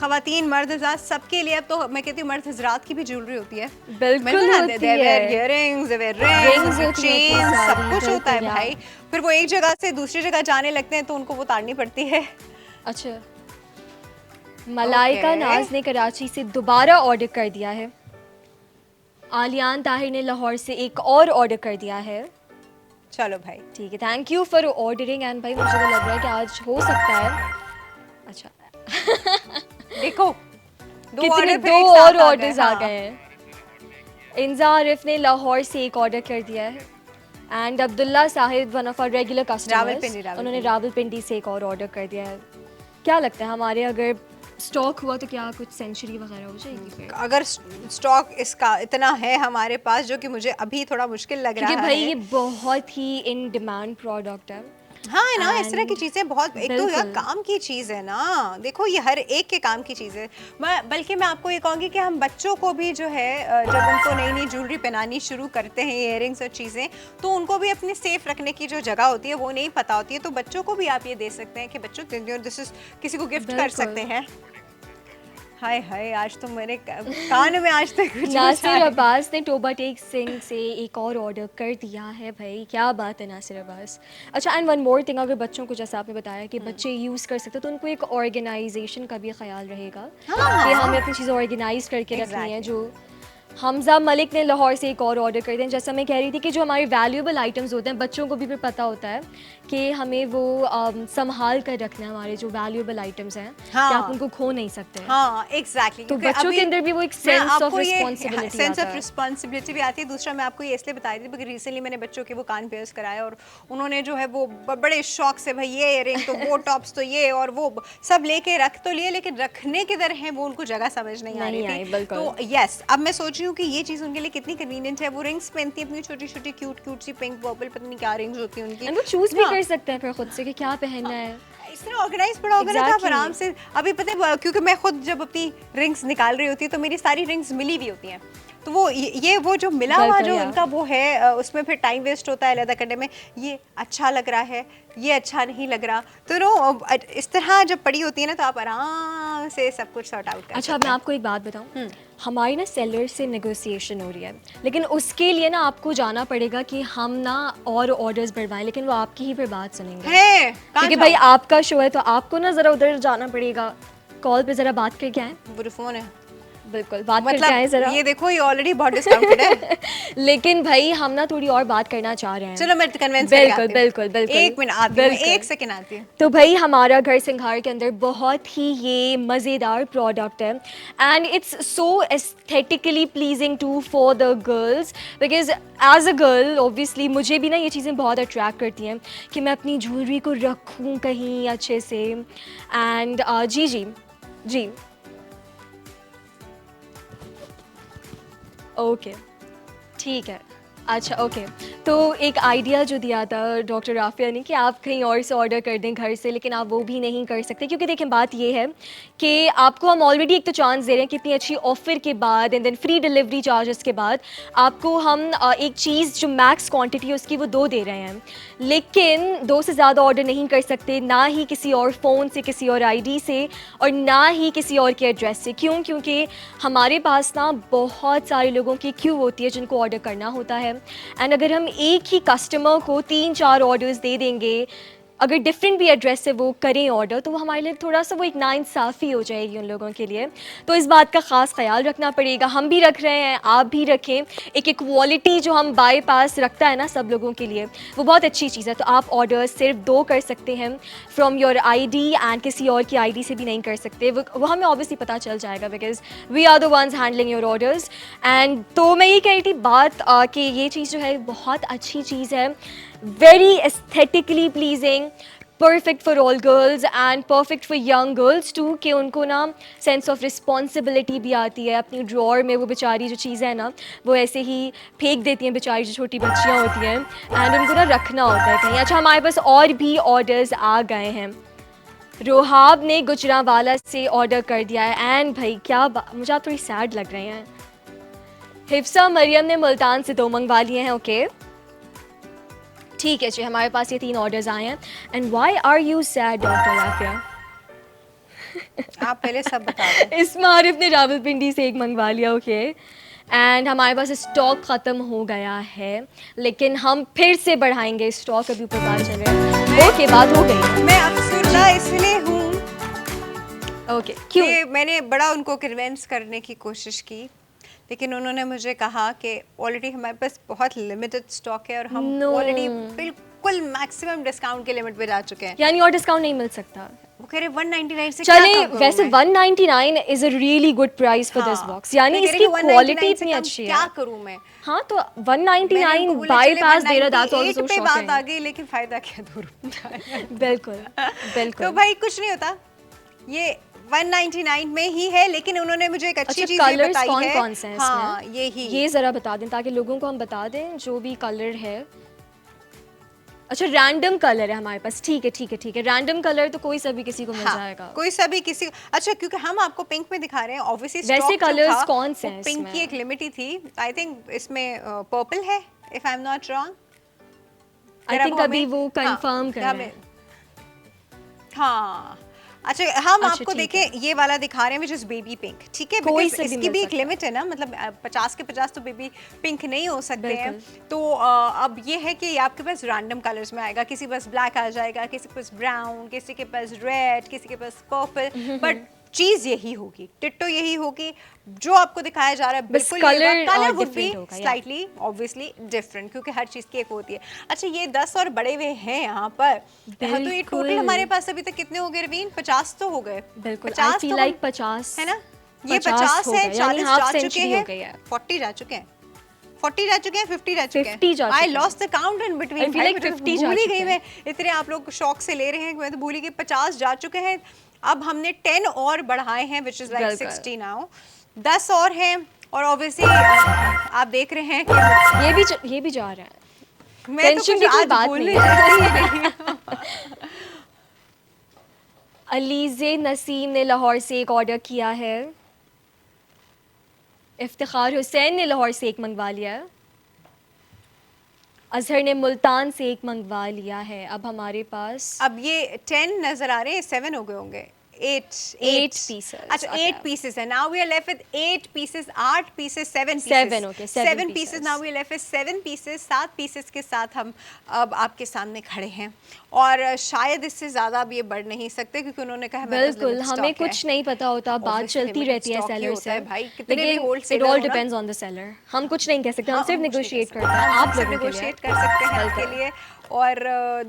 ख़वातीन, मर्द हज़रात सबके लिए। अब तो मैं कहती हूँ मर्द हज़रात की भी ज्वेलरी होती है, बिल्कुल होती है, इयररिंग्स, रिंग्स, चेन, सब कुछ होता है भाई। फिर वो एक जगह से दूसरी जगह जाने लगते हैं तो उनको वो उतारनी पड़ती है। अच्छा, मलाइका नाज ने कराची से दोबारा ऑर्डर कर दिया है। आलियान ताहिर ने लाहौर से एक और ऑर्डर कर दिया है। चलो भाई ठीक है, thank you for ordering. And भाई मुझे तो लग रहा है कि आज हो सकता है। अच्छा देखो कितने फिर दो एक साथ और आ ऑर्डर्स गए, आ हाँ। गए हैं। इंजा आरिफ ने लाहौर से एक ऑर्डर कर दिया है and Abdullah Sahib one of our regular customers, Rawalpindi, उन्होंने रावलपिंडी। रावलपिंडी से एक और ऑर्डर कर दिया है। क्या लगता है हमारे अगर स्टॉक हुआ तो क्या कुछ सेंचुरी वगैरह हो जाएगी फिर? अगर स्टॉक इसका इतना है हमारे पास, जो कि मुझे अभी थोड़ा मुश्किल लग क्योंकि रहा भाई है। ये बहुत ही इन डिमांड प्रोडक्ट है। हाँ है ना, इस तरह की And चीज़ें बहुत, एक तो यार बिल्कुल। काम की चीज़ है ना, देखो ये हर एक के काम की चीज़ है। बल्कि मैं आपको ये कहूँगी कि हम बच्चों को भी जो है जब उनको नई नई ज्वेलरी पहनानी शुरू करते हैं, इयररिंग्स और चीज़ें, तो उनको भी अपनी सेफ रखने की जो जगह होती है वो नहीं पता होती है, तो बच्चों को भी आप ये दे सकते हैं कि बच्चों दिस इज, किसी को गिफ्ट कर बिल्कुल। सकते हैं। हाय हाय, आज तो मेरे कान में आज तक कुछ नासिर अब्बास ने टोबा टेक सिंह से एक और ऑर्डर कर दिया है भाई, क्या बात है नासिर अब्बास। अच्छा, एंड वन मोर थिंग, अगर बच्चों को जैसा आपने बताया कि बच्चे यूज़ कर सकते हैं तो उनको एक ऑर्गेनाइजेशन का भी ख्याल रहेगा कि हमें अपनी चीज़ें ऑर्गेनाइज करके रखनी है। Exactly. जो हमजा मलिक ने लाहौर से एक और ऑर्डर कर दिया। जैसा मैं कह रही थी कि जो हमारे वैल्यूएबल आइटम्स होते हैं बच्चों को भी फिर पता होता है कि हमें वो संभाल कर रखना है, हमारे जो वैल्यूएबल आइटम्स हैं कि हाँ। आप उनको खो नहीं सकते। हाँ एग्जैक्टली, तो बच्चों के अंदर भी वो एक सेंस ऑफ रिस्पॉन्सिबिलिटी सेंस आता ऑफ है। रिस्पॉन्सिबिलिटी भी आती है। दूसरा मैं आपको ये इसलिए बता रही थी क्योंकि रिसेंटली मैंने बच्चों के वो कान पियर्स कराए और उन्होंने जो है वो बड़े शौक से भाई ये इयररिंग तो वो टॉप्स तो ये और वो सब लेके रख तो लिए, लेकिन रखने किधर है वो उनको जगह समझ नहीं आ नहीं रही आई, थी। बिल्कुल। तो यस, अब मैं सोच रही हूँ कि ये चीज़ उनके लिए कितनी कन्वीनियंट है। वो रिंग्स पहनती है अपनी छोटी छोटी क्यूट क्यूट सी पिंक पर्पल, पता नहीं क्या रिंग्स होती हैं उनकी, एंड वो चूज भी हाँ। कर सकते हैं फिर खुद से कि क्या पहनना है। इस तरह ऑर्गेनाइज पड़ा होगा ना, तो आप Exactly. आराम से। अभी पता है क्योंकि मैं खुद जब अपनी रिंग्स निकाल रही होती है तो मेरी सारी रिंग्स मिली भी होती हैं, तो वो ये वो जो मिला हुआ बिल्कुल, जो यार। उनका वो है उसमें फिर टाइम वेस्ट होता है अलग करने में। ये अच्छा लग रहा है, ये अच्छा नहीं लग रहा, तो नो इस तरह जब पड़ी होती है ना तो आप आराम से सब कुछ सॉर्ट आउट कर अच्छा, सकते मैं आपको एक बात बताऊं, हमारी ना सेलर से नेगोशिएशन हो रही है, लेकिन उसके लिए ना आपको जाना पड़ेगा कि हम ना और ऑर्डर्स बढ़वाएं, लेकिन वो आपकी ही फिर बात सुनेंगे है। कहाँ क्योंकि भाई जाऊँ? आपका शो है तो आपको ना ज़रा उधर जाना पड़ेगा। कॉल पे ज़रा बात करके आए। वोडाफोन है, बिल्कुल, बात करके आए ज़रा। ये देखो ये ऑलरेडी बहुत डिस्काउंटेड है। लेकिन भाई हम ना थोड़ी और बात करना चाह रहे हैं। चलो मैं कन्विंस बिल्कुल बिल्कुल बिल्कुल, एक मिनट आती हूँ, मैं बिल्कुल। एक सेकंड आती हूँ। तो भाई हमारा घर सिंघार के अंदर बहुत ही ये मज़ेदार प्रोडक्ट है and it's so aesthetically pleasing too for the girls, because as a girl obviously मुझे भी ना ये चीज़ें बहुत अट्रैक्ट करती हैं कि मैं अपनी ज्वेलरी को रखूँ कहीं अच्छे से। And ji ji ji okay, ठीक है। अच्छा ओके, तो एक आइडिया जो दिया था डॉक्टर राफिया ने कि आप कहीं और से ऑर्डर कर दें घर से, लेकिन आप वो भी नहीं कर सकते क्योंकि देखें बात ये है कि आपको हम ऑलरेडी एक तो चांस दे रहे हैं कि इतनी अच्छी ऑफर के बाद and then free delivery charges के बाद आपको हम एक चीज़ जो मैक्स क्वांटिटी है उसकी वो 2 दे रहे हैं, लेकिन 2 से ज़्यादा ऑर्डर नहीं कर सकते, ना ही किसी और फ़ोन से, किसी और आईडी से, और ना ही किसी और के एड्रेस से। क्यों? क्योंकि हमारे पास ना बहुत सारे लोगों की क्यू होती है जिनको ऑर्डर करना होता है एंड अगर हम एक ही कस्टमर को 3-4 ऑर्डर्स दे देंगे, अगर डिफरेंट भी एड्रेस से वो करें ऑर्डर, तो वो हमारे लिए थोड़ा सा वो एक नाइंसाफ़ी हो जाएगी उन लोगों के लिए। तो इस बात का ख़ास ख्याल रखना पड़ेगा, हम भी रख रहे हैं, आप भी रखें। एक इक्वालिटी जो हम बाय पास रखता है ना सब लोगों के लिए, वो बहुत अच्छी चीज़ है। तो आप ऑर्डर सिर्फ 2 कर सकते हैं फ्रॉम योर आईडी एंड किसी और की आईडी से भी नहीं कर सकते। वो हमें ऑब्वियसली पता चल जाएगा because we are the ones handling your orders. And तो मैं ये कह रही थी बात कि ये चीज़ जो है बहुत अच्छी चीज़ है, very aesthetically pleasing, perfect for all girls and perfect for young girls too, कि उनको ना सेंस ऑफ रिस्पॉन्सिबिलिटी भी आती है। अपनी ड्रॉर में वो बेचारी जो चीज़ें हैं ना वो ऐसे ही फेंक देती हैं बेचारी जो छोटी बच्चियाँ होती हैं एंड उनको ना रखना होता है कहीं। अच्छा, हमारे पास और भी ऑर्डर्स आ गए हैं। रोहाब ने गुजरांवाला से ऑर्डर कर दिया है एंड भाई क्या मुझे आप थोड़ी सैड लग रहे हैं। हिफ्सा मरियम ने मुल्तान से 2 मंगवा लिए हैं। ओके ठीक है जी, हमारे पास ये 3 ऑर्डर्स आए हैं। And why are you sad doctor Rafia? आप पहले सब बता दो। इस्मा आरिफ ने रावलपिंडी से एक मंगवा लिया। ओके एंड हमारे पास स्टॉक ख़त्म हो गया है, लेकिन हम फिर से बढ़ाएंगे स्टॉक, अभी ऊपर बात चल रही है। ओके बात हो गई। मैं अफसरदा इसलिए हूँ ओके क्यों? कि मैंने बड़ा उनको कन्विंस करने की कोशिश की, लेकिन उन्होंने मुझे कहा कि ऑलरेडी हमारे पास बहुत लिमिटेड स्टॉक है और हम No. ऑलरेडी बिल्कुल मैक्सिमम डिस्काउंट के लिमिट पे जा चुके हैं। यानी और डिस्काउंट नहीं मिल सकता? वो कह रहे 199 से क्या चले कम करूं वैसे मैं? 199 is a really good price for this हाँ, बॉक्स, यानी तो कह रहे इसकी कि 199 क्वालिटी से इतनी कम अच्छी क्या है। करूं मैं? हाँ तो मैंने 199 उनको बोला चले बाईपास दे रहा, दैट्स 198 आल्सो पे बात आ शॉकिंग। गई, लेकिन फायदा क्या 2 रुपए बिल्कुल तो बिल्कुल। भाई कुछ नहीं होता, ये 199 में ही है, लेकिन उन्होंने मुझे एक अच्छी अच्छा चीज ये कलर्स बताई कौन है। कौन से हैं हाँ इसमें? यही ये ज़रा बता दें ताकि लोगों को हम बता दें जो भी कलर है। अच्छा रैंडम कलर है हमारे पास, ठीक है ठीक है ठीक है, रैंडम कलर तो कोई सा भी किसी को मिल हाँ, जाएगा। कोई सा भी किसी। अच्छा क्योंकि हम आपको पिंक में दिखा रहे हैं, ऑब्वियसली वैसे स्टॉक जो colours था कौन से वो हैं पिंक इसमें? की एक लिमिट ही थी। आई थिंक इसमें पर्पल है, if I am not wrong. I think अभी वो कंफर्म कर रहे हैं। हाँ अच्छा, हम अच्छा, आपको ठीक देखें ये वाला दिखा रहे हैं विच इज बेबी पिंक, ठीक है, कोई बिकॉज से भी इसकी मिल भी एक सकता है। लिमिट है ना, मतलब 50 के 50 तो बेबी पिंक नहीं हो सकते हैं। बिल्कुल। तो अब ये है कि आपके पास रैंडम कलर्स में आएगा, किसी के पास ब्लैक आ जाएगा, किसी के पास ब्राउन, किसी के पास रेड, किसी के पास पर्पल, बट चीज यही होगी, टिट्टो यही होगी जो आपको दिखाया जा रहा है। बस बिल्कुल colour, colour would be different होगा, yeah. स्लाइटली ऑब्वियसली डिफरेंट, क्योंकि हर चीज की एक होती है। अच्छा ये 10 और बड़े हुए हैं यहाँ पर। हाँ, तो ये टोटल बिल्कुल। हमारे पास अभी तक कितने हो गए रवीन? 50 तो हो गए। बिल्कुल, 50 I feel तो like हम- 50 है ना, ये 50 50 हो है, गए, यानी 40 half जा चुके century हैं, हो गई है। 40 जा चुके हैं, 40 जा चुके हैं, 50 जा चुके 50 जा हैं। चुके आई हैं। Lost the count in between. I feel like 50 जा भूल ही चुके गई हैं। मैं, इतने आप लोग शौक से ले रहे हैं कि मैं तो भूल ही गई। 50 जा चुके हैं, अब हमने 10 और बढ़ाए हैं, विच इज लाइक बिल्कुल। 60 नाउ। 10 और हैं, और ऑब्वियसली आप देख रहे हैं कि ये भी जा रहा है। मैं तो टेंशन कुछ की कोई आज बात बोलने नहीं जा है। रही नहीं। अलीज़े नसीम ने लाहौर से एक ऑर्डर किया है। इफ्तिखार हुसैन ने लाहौर से एक मंगवा लिया है। अजहर ने मुल्तान से एक मंगवा लिया है। अब हमारे पास अब ये 10 नजर आ रहे हैं, 7 हो गए होंगे। 8 pieces, अच्छा okay. 8 pieces है। Now we are left with 8 pieces, 8 pieces, 7 pieces। 7, okay, 7 7 pieces। pieces. Now we are left with 7 pieces। 7 pieces के साथ हम अब आपके सामने खड़े हैं, और शायद इससे ज़्यादा अब ये बढ़ नहीं सकते, क्योंकि उन्होंने कहा हमारे पास बिल्कुल limited हमें stock है। कुछ नहीं पता होता, बात Obviously चलती limited रहती है stock ही सेलर होता से, है भाई, कितने भी लेकिन wholesaler इट ऑल हो ना। Depends on the seller. हम कुछ नहीं कह सकते, हम हाँ, सिर्फ हम कुछ नहीं नेगोशिएट कर करते सकते। हैं हम आप सिर्फ लोगों के लिए। negotiate कर सकते हैं आपके बिल्कुल। लिए। और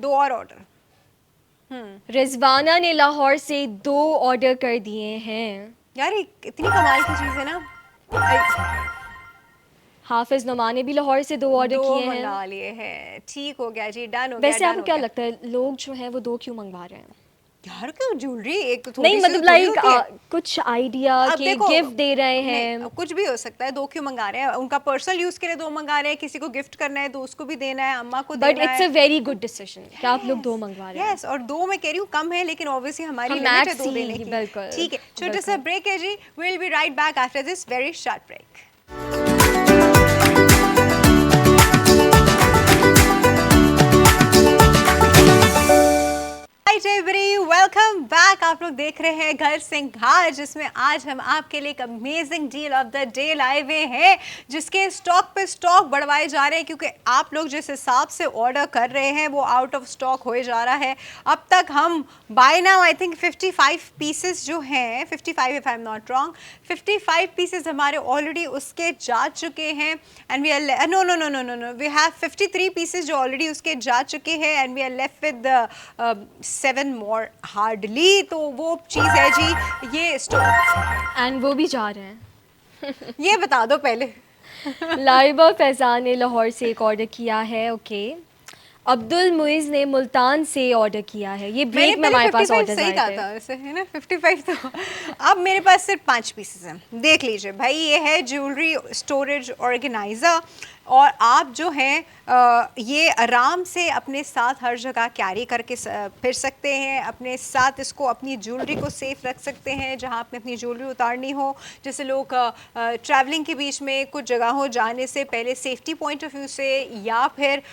2 और ऑर्डर। रिजवाना ने लाहौर से 2 ऑर्डर कर दिए हैं। यार ये इतनी कमाल की चीज़ है ना। हाफिज नुमा ने भी लाहौर से 2 ऑर्डर 2 किए हैं। मंगा लिए हैं, ठीक हो गया जी, डन हो गया। वैसे done आपको हो क्या गया। लगता है लोग जो हैं वो 2 क्यों मंगवा रहे हैं? यार क्यों, ज्वेलरी एक तो थोड़ी नहीं सी मतलब तो थोड़ी लाइक होती है। कुछ आइडिया अब कि देखो, गिफ्ट दे रहे नहीं, हैं। कुछ भी हो सकता है। 2 क्यों मंगा रहे हैं? उनका पर्सनल यूज के लिए 2 मंगा रहे हैं, किसी को गिफ्ट करना है तो उसको भी देना है, अम्मा को बट देना इट्स है। अ वेरी गुड डिसीजन कि आप लोग 2 मंगवा रहे हैं। यस, और 2 मैं कह रही हूँ कम है, लेकिन ऑब्वियसली हमारी हम लिमिट है max 2 ही, देने की। बिल्कुल, ठीक है, छोटा बिल्कुल। सा ब्रेक है जी। Will be right back after this very short break. Welcome back. आप लोग देख रहे हैं घर सिंगार, जिसमें आज हम आपके लिए एक amazing deal of the day लाए हुए हैं, जिसके स्टॉक पे स्टॉक बढ़वाए जा रहे हैं, क्योंकि आप लोग जिस हिसाब से ऑर्डर कर रहे हैं वो आउट ऑफ स्टॉक हो जा रहा है। अब तक हम by now I think 55 pieces जो हैं, 55 if I am not wrong, 55 pieces हमारे ऑलरेडी उसके जा चुके हैं, and we are no no no no no no we have 53 pieces जो ऑलरेडी उसके जा चुके हैं, and we are left with 7 more hardly. तो वो चीज़ है जी, ये स्टॉक एंड वो भी जा रहे हैं। ये बता दो पहले। लाइबा फैजान ने लाहौर से एक ऑर्डर किया है। ओके, अब्दुल मुइज़ ने मुल्तान से ऑर्डर किया है। ये ब्रेक में मैंने हमारे पास 55 ऑर्डर सही आए कहा थे। था वैसे, है ना 55 तो। अब मेरे पास सिर्फ 5 पीसेस हैं, देख लीजिए भाई। ये है ज्वेलरी स्टोरेज ऑर्गेनाइज़र, और आप जो हैं ये आराम से अपने साथ हर जगह कैरी करके फिर सकते हैं। अपने साथ इसको, अपनी ज्वेलरी को सेफ रख सकते हैं जहां आपने अपनी ज्वेलरी उतारनी हो। जैसे लोग ट्रैवलिंग के बीच में कुछ जगहों जाने से पहले सेफ्टी पॉइंट ऑफ व्यू से, या फिर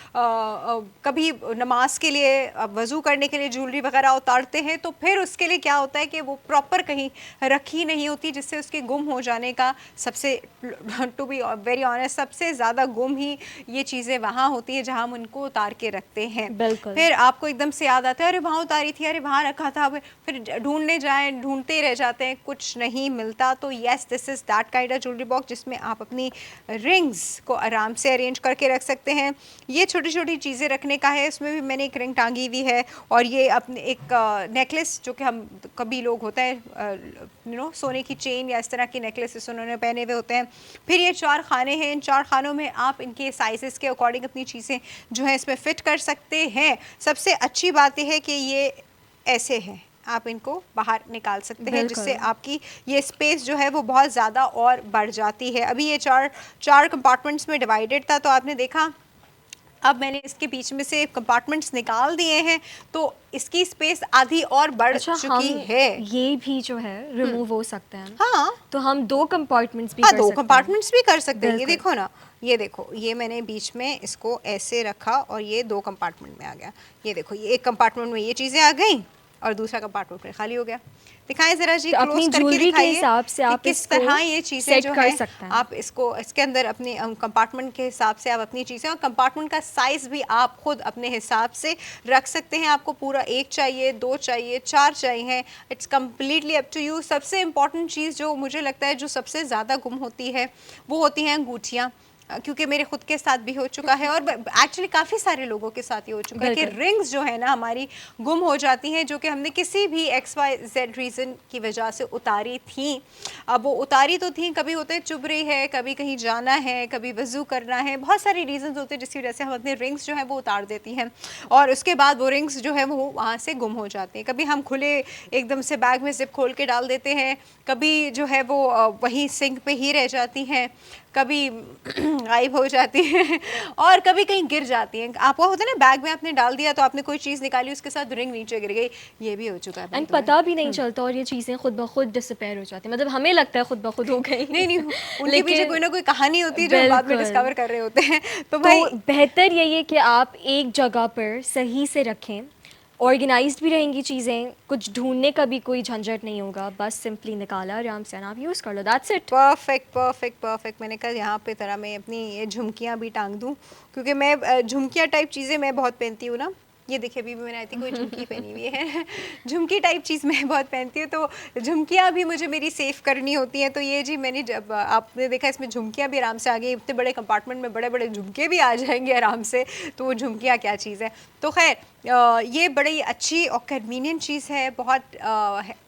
कभी नमाज के लिए, वज़ू करने के लिए ज्वेलरी वगैरह उतारते हैं, तो फिर उसके लिए क्या होता है कि वो प्रॉपर कहीं रखी नहीं होती, जिससे उसके गुम हो जाने का सबसे, टू बी वेरी ऑनेस्ट, सबसे ज़्यादा गुम ही ये चीज़ें वहाँ होती है जहाँ हम उनको उतार के रखते हैं। बिल्कुल। फिर आपको एकदम से याद आता है अरे वहाँ उतारी थी, अरे वहाँ रखा था, फिर ढूंढने जाएं, ढूंढते रह जाते हैं, कुछ नहीं मिलता। तो yes, this is that kind of jewellery box जिसमें आप अपनी रिंग्स को आराम से अरेंज करके रख सकते हैं। ये छोटी छोटी चीज़ें रखने का है। इसमें भी मैंने एक रिंग टांगी हुई है और ये अपने एक नेकलेस जो कि हम कभी लोग होता है सोने की चेन या इस तरह की नेकलेसेस उन्होंने पहने हुए होते हैं। फिर ये 4 खाने हैं, इन 4 खानों में आप इनके साइजेस के अकॉर्डिंग अपनी चीज़ें जो है इसमें फिट कर सकते हैं। सबसे अच्छी बात यह है कि ये ऐसे है, आप इनको बाहर निकाल सकते हैं जिससे आपकी ये स्पेस जो है वो बहुत ज़्यादा और बढ़ जाती है। अभी ये चार कंपार्टमेंट्स में डिवाइडेड था तो आपने देखा, अब मैंने इसके बीच में से कंपार्टमेंट्स निकाल दिए हैं तो इसकी स्पेस आधी और बढ़ चुकी है। ये भी जो है रिमूव हो सकते हैं। हाँ, तो हम 2 कंपार्टमेंट्स भी हाँ, कर 2 सकते कंपार्टमेंट्स भी कर सकते हैं। ये बिल्कुल। देखो ना, ये देखो, ये मैंने बीच में इसको ऐसे रखा और ये 2 कंपार्टमेंट में आ गया। ये देखो, ये एक कंपार्टमेंट में ये चीज़ें आ गई और दूसरा कंपार्टमेंट में खाली हो गया। दिखाएं जरा जी, तो क्लोज अपनी करके ज्वेलरी के दिखाइए हिसाब से कि आप किस इसको तरह ये चीज़ें सेट जो कर है सकते हैं। आप इसको इसके अंदर अपने कंपार्टमेंट के हिसाब से आप अपनी चीज़ें, और कंपार्टमेंट का साइज़ भी आप खुद अपने हिसाब से रख सकते हैं। आपको पूरा 1 चाहिए, 2 चाहिए, 4 चाहिए, it's completely up to you. सबसे इम्पॉर्टेंट चीज़ जो मुझे लगता है जो सबसे ज़्यादा गुम होती है वो होती हैं अंगूठियाँ, क्योंकि मेरे खुद के साथ भी हो चुका है और एक्चुअली काफ़ी सारे लोगों के साथ ये हो चुका है कि रिंग्स जो है ना हमारी गुम हो जाती हैं, जो कि हमने किसी भी XYZ रीज़न की वजह से उतारी थी। अब वो उतारी तो थी, कभी होते चुभ रही है, कभी कहीं जाना है, कभी वज़ू करना है, बहुत सारे रीज़न्स होते हैं जिसकी वजह से हम अपने रिंग्स जो है वो उतार देती हैं और उसके बाद वो रिंग्स जो है वो वहाँ से गुम हो जाती हैं। कभी हम खुले एकदम से बैग में जिप खोल के डाल देते हैं, कभी जो है वो वहीं सिंक पे ही रह जाती हैं, कभी गायब हो जाती है और कभी कहीं गिर जाती हैं। आपको होता है ना, बैग में आपने डाल दिया तो आपने कोई चीज़ निकाली, उसके साथ रिंग नीचे गिर गई, ये भी हो चुका है। एंड पता भी नहीं चलता और ये चीज़ें खुद ब खुद डिसअपेयर हो जाती हैं। मतलब हमें लगता है खुद ब खुद हो गई। नहीं, उनके पीछे कोई ना कोई कहानी होती है जो हम बाद में डिस्कवर कर रहे होते हैं। तो भाई बेहतर यही है कि आप एक जगह पर सही से रखें, ऑर्गेनाइज्ड भी रहेंगी चीज़ें, कुछ ढूंढने का भी कोई झंझट नहीं होगा, बस सिंपली निकाला आराम से आप यूज़ कर लो, दैट्स इट। परफेक्ट। मैंने कहा यहाँ पे तरह मैं अपनी ये झुमकियाँ भी टांग दूँ, क्योंकि मैं झुमकियाँ टाइप चीज़ें मैं बहुत पहनती हूँ ना। ये देखिए, अभी भी मैंने आई थिंक कोई झुमकी पहनी हुई है झुमकी टाइप चीज़ मैं बहुत पहनती हूँ, तो झुमकियाँ भी मुझे मेरी सेफ करनी होती हैं। तो ये जी मैंने, जब आपने देखा इसमें झुमकियाँ भी आराम से आ गई, इतने बड़े कंपार्टमेंट में बड़े बड़े झुमके भी आ जाएंगे आराम से, तो वो झुमकियाँ क्या चीज़ है। तो खैर ये बड़ी अच्छी और कन्वीनियंट चीज़ है, बहुत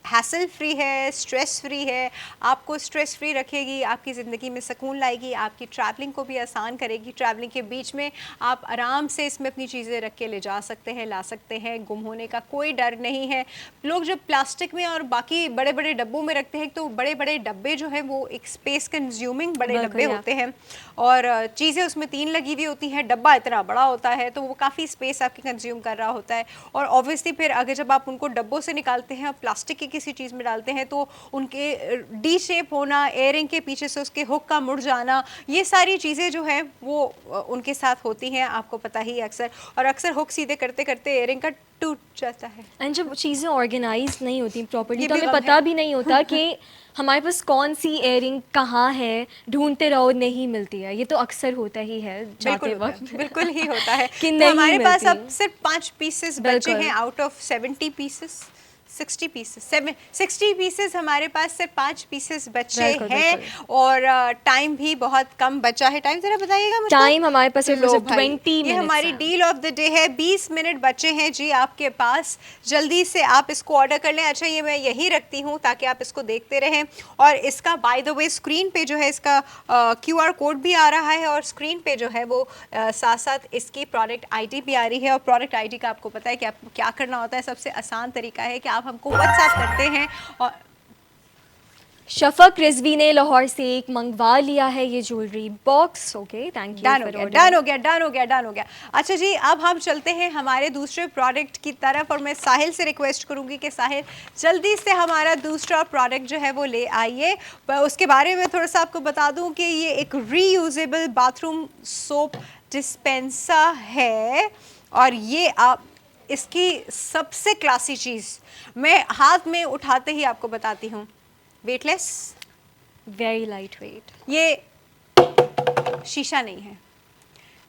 हैसल फ्री है, स्ट्रेस फ्री है, आपको स्ट्रेस फ्री रखेगी, आपकी ज़िंदगी में सुकून लाएगी, आपकी ट्रैवलिंग को भी आसान करेगी। ट्रैवलिंग के बीच में आप आराम से इसमें अपनी चीज़ें रख के ले जा सकते हैं, ला सकते हैं, गुम होने का कोई डर नहीं है। लोग जब प्लास्टिक में और बाकी बड़े बड़े डब्बों में रखते हैं, तो बड़े बड़े डब्बे जो हैं वो एक स्पेस कंज्यूमिंग बड़े डब्बे होते हैं और चीज़ें उसमें 3 लगी हुई होती हैं, डब्बा इतना बड़ा होता है तो वो काफ़ी स्पेस आपकी कंज्यूम कर रहा होता है। और ऑब्वियसली फिर अगर जब आप उनको डब्बों से निकालते हैं और प्लास्टिक की किसी चीज़ में डालते हैं, तो उनके डी शेप होना, एयरिंग के पीछे से उसके हुक का मुड़ जाना, ये सारी चीज़ें जो हैं वो उनके साथ होती हैं, आपको पता ही अक्सर। और अक्सर हुक सीधे करते करते एयरिंग का टूट जाता है। एंड जब चीज़ें ऑर्गेनाइज नहीं होती प्रॉपर्ली, तो हमें पता भी नहीं होता कि हमारे पास कौन सी एयरिंग कहाँ है, ढूंढते रहो नहीं मिलती है। ये तो अक्सर होता ही है जाते वक्त, बिल्कुल ही होता है कि तो नहीं हमारे पास मिलती। अब सिर्फ 5 पीसेस बचे हैं आउट ऑफ 70 पीसेस, 60 पीसेस हमारे पास सिर्फ 5 पीसेस बचे हैं और टाइम भी बहुत कम बचा है। टाइम जरा बताइएगा मुझे। टाइम हमारे पास सिर्फ 20 ये हमारी डील ऑफ द डे है, 20 मिनट बचे हैं जी आपके पास, जल्दी से आप इसको ऑर्डर कर लें। अच्छा, ये मैं यही रखती हूँ ताकि आप इसको देखते रहें। और इसका बाय द वे स्क्रीन पे जो है इसका QR कोड भी आ रहा है और स्क्रीन पे जो है वो साथ साथ इसकी प्रोडक्ट ID भी आ रही है। और प्रोडक्ट ID का आपको पता है कि आपको क्या करना होता है। सबसे आसान तरीका है कि आप हमको व्हाट्सएप करते हैं। और शफक रिजवी ने लाहौर से एक मंगवा लिया है ये jewellery box. Okay, thank you. Done हो गया। अच्छा जी, अब हम चलते हैं हमारे दूसरे प्रोडक्ट की तरफ और मैं साहिल से रिक्वेस्ट करूंगी कि साहिल जल्दी से हमारा दूसरा प्रोडक्ट जो है वो ले आइए। उसके बारे में थोड़ा सा आपको बता दूं कि ये एक रीयूजेबल बाथरूम सोप डिस्पेंसर है और ये आप इसकी सबसे क्लासी चीज़ मैं हाथ में उठाते ही आपको बताती हूँ, वेटलेस, वेरी लाइट वेट। ये शीशा नहीं है,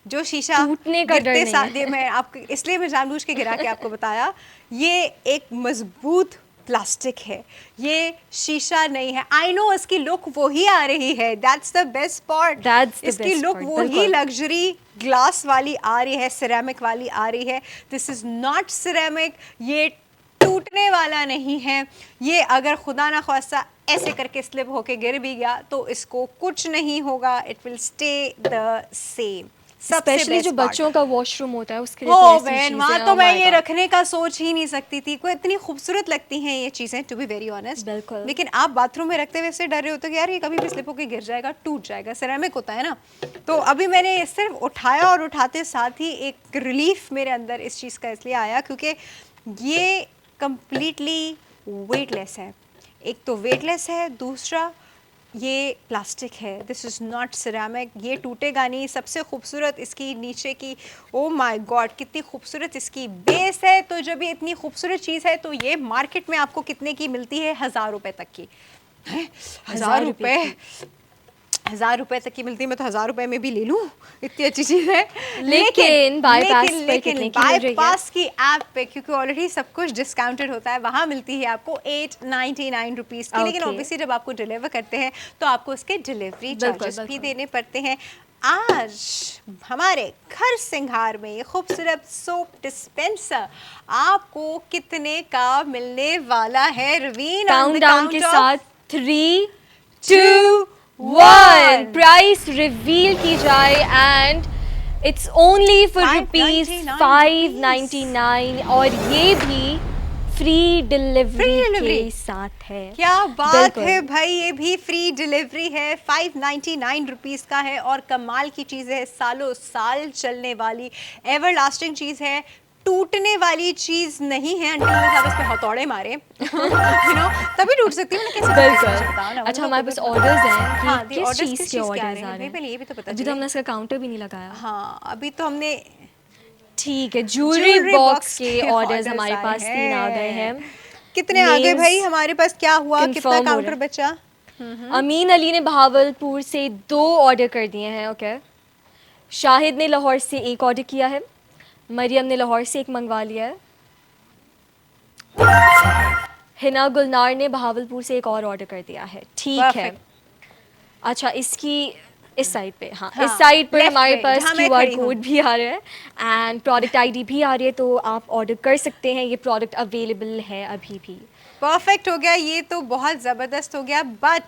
जो शीशा टूटने का डर गिरते नहीं साथ है। ये मैं आपको इसलिए मैं जानबूझ के गिरा के आपको बताया, ये एक मजबूत प्लास्टिक है, ये शीशा नहीं है। आई नो इसकी लुक वही आ रही है, that's the best part. That's the इसकी best लुक part, वही बिल्कुल। लग्जरी ग्लास वाली आ रही है, सिरेमिक वाली आ रही है। दिस इज नॉट सिरेमिक, ये टूटने वाला नहीं है। ये अगर खुदा ना खास्ता ऐसे करके स्लिप होके गिर भी गया तो इसको कुछ नहीं होगा, it will stay the same. Specially जो बच्चों का वॉशरूम होता है उसके लिए हो तो ऐसी बहन, चीजें, वहाँ तो oh मैं my ये God। रखने का सोच ही नहीं सकती थी। कोई इतनी खूबसूरत लगती हैं ये चीज़ें, टू बी वेरी ऑनेस्ट। बिल्कुल। लेकिन आप बाथरूम में रखते हुए इससे डर रहे होते हो कि यार ये कभी भी स्लिप होकर गिर जाएगा, टूट जाएगा, सिरेमिक होता है ना। तो अभी मैंने ये सिर्फ उठाया और उठाते साथ ही एक रिलीफ मेरे अंदर इस चीज़ का इसलिए आया क्योंकि ये कंप्लीटली वेटलेस है। एक तो वेटलेस है, दूसरा ये प्लास्टिक है, दिस इज़ नॉट सिरेमिक, ये टूटेगा नहीं। सबसे खूबसूरत इसकी नीचे की, ओ माय गॉड कितनी खूबसूरत इसकी बेस है। तो जब ये इतनी खूबसूरत चीज़ है तो ये मार्केट में आपको कितने की मिलती है? 1000 रुपये तक की। 1000 रुपये, 1000 रुपये तक की मिलती है। मैं तो 1000 रुपये में भी ले लूँ, इतनी अच्छी चीज़ है। लेकिन बाईपास पर कितने की मिल रही है? बाईपास की ऐप पे क्योंकि ऑलरेडी सब कुछ डिस्काउंटेड होता है, वहाँ मिलती है आपको 899 रुपीज़ की। लेकिन Okay. ऑब्वियसली जब आपको डिलीवर करते हैं तो आपको उसके डिलीवरी बिल्कुल, चार्जेस भी बिल्कुल। देने पड़ते हैं। आज हमारे घर सिंगार में ये खूबसूरत सोप डिस्पेंसर आपको कितने का मिलने वाला है? रवीन, काउंटडाउन के साथ 3, 2, 2, 1 प्राइस रिवील की जाए and it's only for rupees 599 और ये भी फ्री डिलीवरी के साथ है। क्या बात बिल्कुल। है भाई, ये भी फ्री डिलीवरी है, 599 रुपीज़ का है। और कमाल की चीज़ है, सालों साल चलने वाली एवरलास्टिंग चीज़ है, टूटने वाली चीज़ नहीं है। अंटिल ने साहब इस पे हथौड़े मारे तभी टूट सकती है, कैसे बिल्कुल। अच्छा हमारे पास ऑर्डर्स हैं कि हाँ, किस ऑर्डर्स चीज़ किस के चीज़ के आ ऑर्डर्स रहे आ हैं? रहे पहले ये भी तो पता अभी तो चले। हमने इसका काउंटर भी नहीं लगाया। हाँ, अभी तो हमने ठीक है, ज्वेलरी ज्वेलरी बॉक्स के ऑर्डर्स ऑर्डर्स हमारे आए पास 3 आ गए हैं। कितने आ गए Names भाई हमारे पास? क्या हुआ, कितना confirm हो काउंटर रहा है। बचा? अमीन अली ने बहावलपुर से 2 ऑर्डर कर दिए हैं। ओके, शाहिद ने लाहौर से 1 ऑर्डर किया है, मरियम ने लाहौर से 1 मंगवा लिया है, हिना गुलनार ने बहावलपुर से 1 और ऑर्डर कर दिया है। ठीक है। Perfect. अच्छा इसकी इस साइड पे, हाँ, हाँ, इस साइड पर left हमारे पे, पास जहाँ मैं QR खड़ी हूँ। कोड भी आ रहा है एंड प्रोडक्ट आईडी भी आ रही है, तो आप ऑर्डर कर सकते हैं। ये प्रोडक्ट अवेलेबल है अभी भी। परफेक्ट हो गया, ये तो बहुत ज़बरदस्त हो गया। बट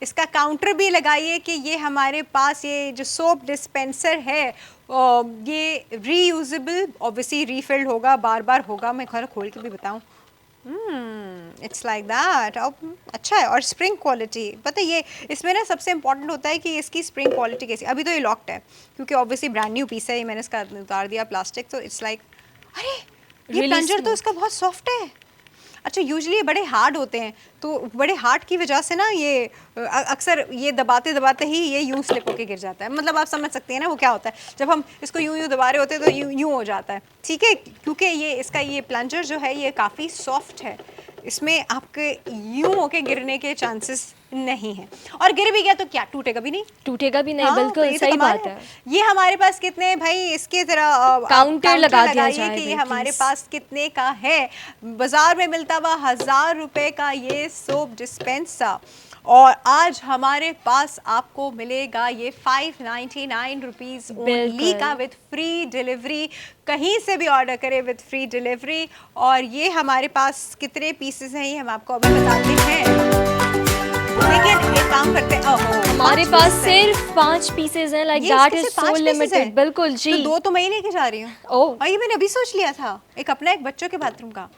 इसका काउंटर भी लगाइए कि ये हमारे पास ये जो सोप डिस्पेंसर है ये रीयूजेबल, ऑब्वियसली रीफिल्ड होगा, बार बार होगा। मैं घर खोल के भी बताऊँ, इट्स लाइक दैट। अच्छा है। और स्प्रिंग क्वालिटी पता है, ये इसमें ना सबसे इम्पोर्टेंट होता है कि इसकी स्प्रिंग क्वालिटी कैसी। अभी तो ये लॉक्ड है क्योंकि ऑब्वियसली ब्रांड न्यू पीस है, ये मैंने इसका उतार दिया प्लास्टिक, तो इट्स लाइक अरे ये Really प्लंजर तो smooth. इसका बहुत सॉफ्ट है। अच्छा, यूजुअली ये बड़े हार्ड होते हैं, तो बड़े हार्ड की वजह से ना ये अक्सर ये दबाते दबाते ही ये यूँ स्लिप होके गिर जाता है। मतलब आप समझ सकते हैं ना वो क्या होता है, जब हम इसको यूँ दबा रहे होते हैं तो यूँ हो जाता है। ठीक है, क्योंकि ये इसका ये प्लंजर जो है ये काफ़ी सॉफ्ट है, इसमें आपके यूँ होके गिरने के चांसेस नहीं है। और गिर भी गया तो क्या टूटेगा भी नहीं? टूटेगा भी नहीं। हाँ, तो बिल्कुल ये तो सही कमाल बात है। ये हमारे पास कितने हैं भाई, इसके जरा काउंटर लगा दिया लगाइए जाए कि ये भाई, हमारे please। पास कितने का है। बाजार में मिलता हुआ 1000 रुपए का ये सोप डिस्पेंसर, और आज हमारे पास आपको मिलेगा ये 599 रुपीज ओनली बिल्कुल। का, विद फ्री डिलीवरी। कहीं से भी ऑर्डर करें विद फ्री डिलीवरी। और ये हमारे पास कितने पीसेस हैं ये हम आपको अभी बताते हैं, लेकिन एक काम करते हैं। हमारे पास सिर्फ 5 पीसेज हैं, like that is so limited. बिल्कुल जी। तो 2 तो मैं ही लेके जा रही हूँ। ओह, और ये मैंने अभी सोच लिया था, एक अपना एक बच्चों के बाथरूम का।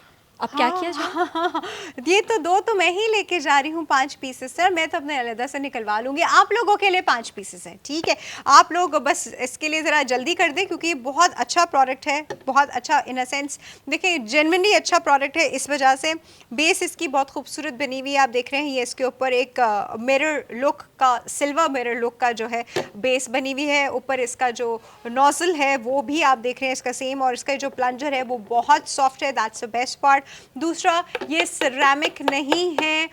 अब क्या किया जाए? हाँ, ये तो 2 तो मैं ही लेके जा रही हूँ, 5 पीसेस सर, मैं तो अपने अलग से निकलवा लूँगी। आप लोगों के लिए 5 पीसेस हैं, ठीक है? आप लोग बस इसके लिए ज़रा जल्दी कर दें क्योंकि ये बहुत अच्छा प्रोडक्ट है, बहुत अच्छा इन अ सेंस। देखिए जेन्युइनली अच्छा प्रोडक्ट है इस वजह से। बेस इसकी बहुत खूबसूरत बनी हुई है, आप देख रहे हैं। ये इसके ऊपर एक मिरर लुक का, सिल्वर मिरर लुक का जो है बेस बनी हुई है। ऊपर इसका जो नोजल है वो भी आप देख रहे हैं इसका सेम, और इसका जो प्लंजर है वो बहुत सॉफ्ट है, दैट्स द बेस्ट पार्ट। दूसरा, ये सिरेमिक नहीं है,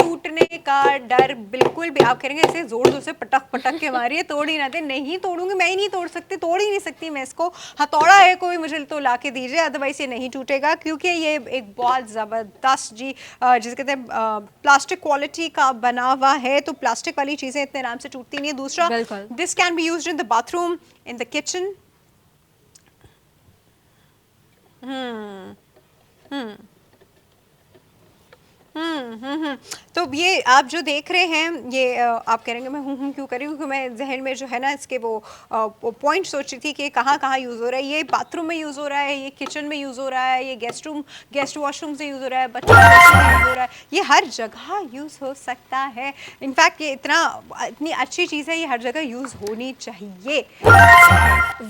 टूटने का डर बिल्कुल भी, आप कहेंगे इसे जोर से पटक पटक के मारिए, तोड़ ही ना दे, नहीं तोड़ूंगी, मैं ही नहीं तोड़ सकती, तोड़ ही नहीं सकती मैं इसको। हथौड़ा है कोई मुझे तो ला के दीजिए, अदरवाइज ये नहीं टूटेगा, क्योंकि ये एक बहुत ज़बरदस्त जी जिसे कहते हैं प्लास्टिक क्वालिटी का बना हुआ है, तो प्लास्टिक वाली चीज़ें इतने आराम से टूटती नहीं है। दूसरा, this can be used in the bathroom, in the kitchen. तो ये आप जो देख रहे हैं, ये आप कहेंगे मैं क्यों कर रही हूँ, क्योंकि मैं जहन में जो है ना इसके वो पॉइंट सोच रही थी कि कहाँ कहाँ यूज़ हो रहा है। ये बाथरूम में यूज़ हो रहा है, ये किचन में यूज़ हो रहा है, ये गेस्ट वॉशरूम से यूज़ हो रहा है, बच्चों में यूज़ हो रहा है, ये हर जगह यूज़ हो सकता है। इनफैक्ट ये इतनी अच्छी चीज़ है, ये हर जगह यूज़ होनी चाहिए।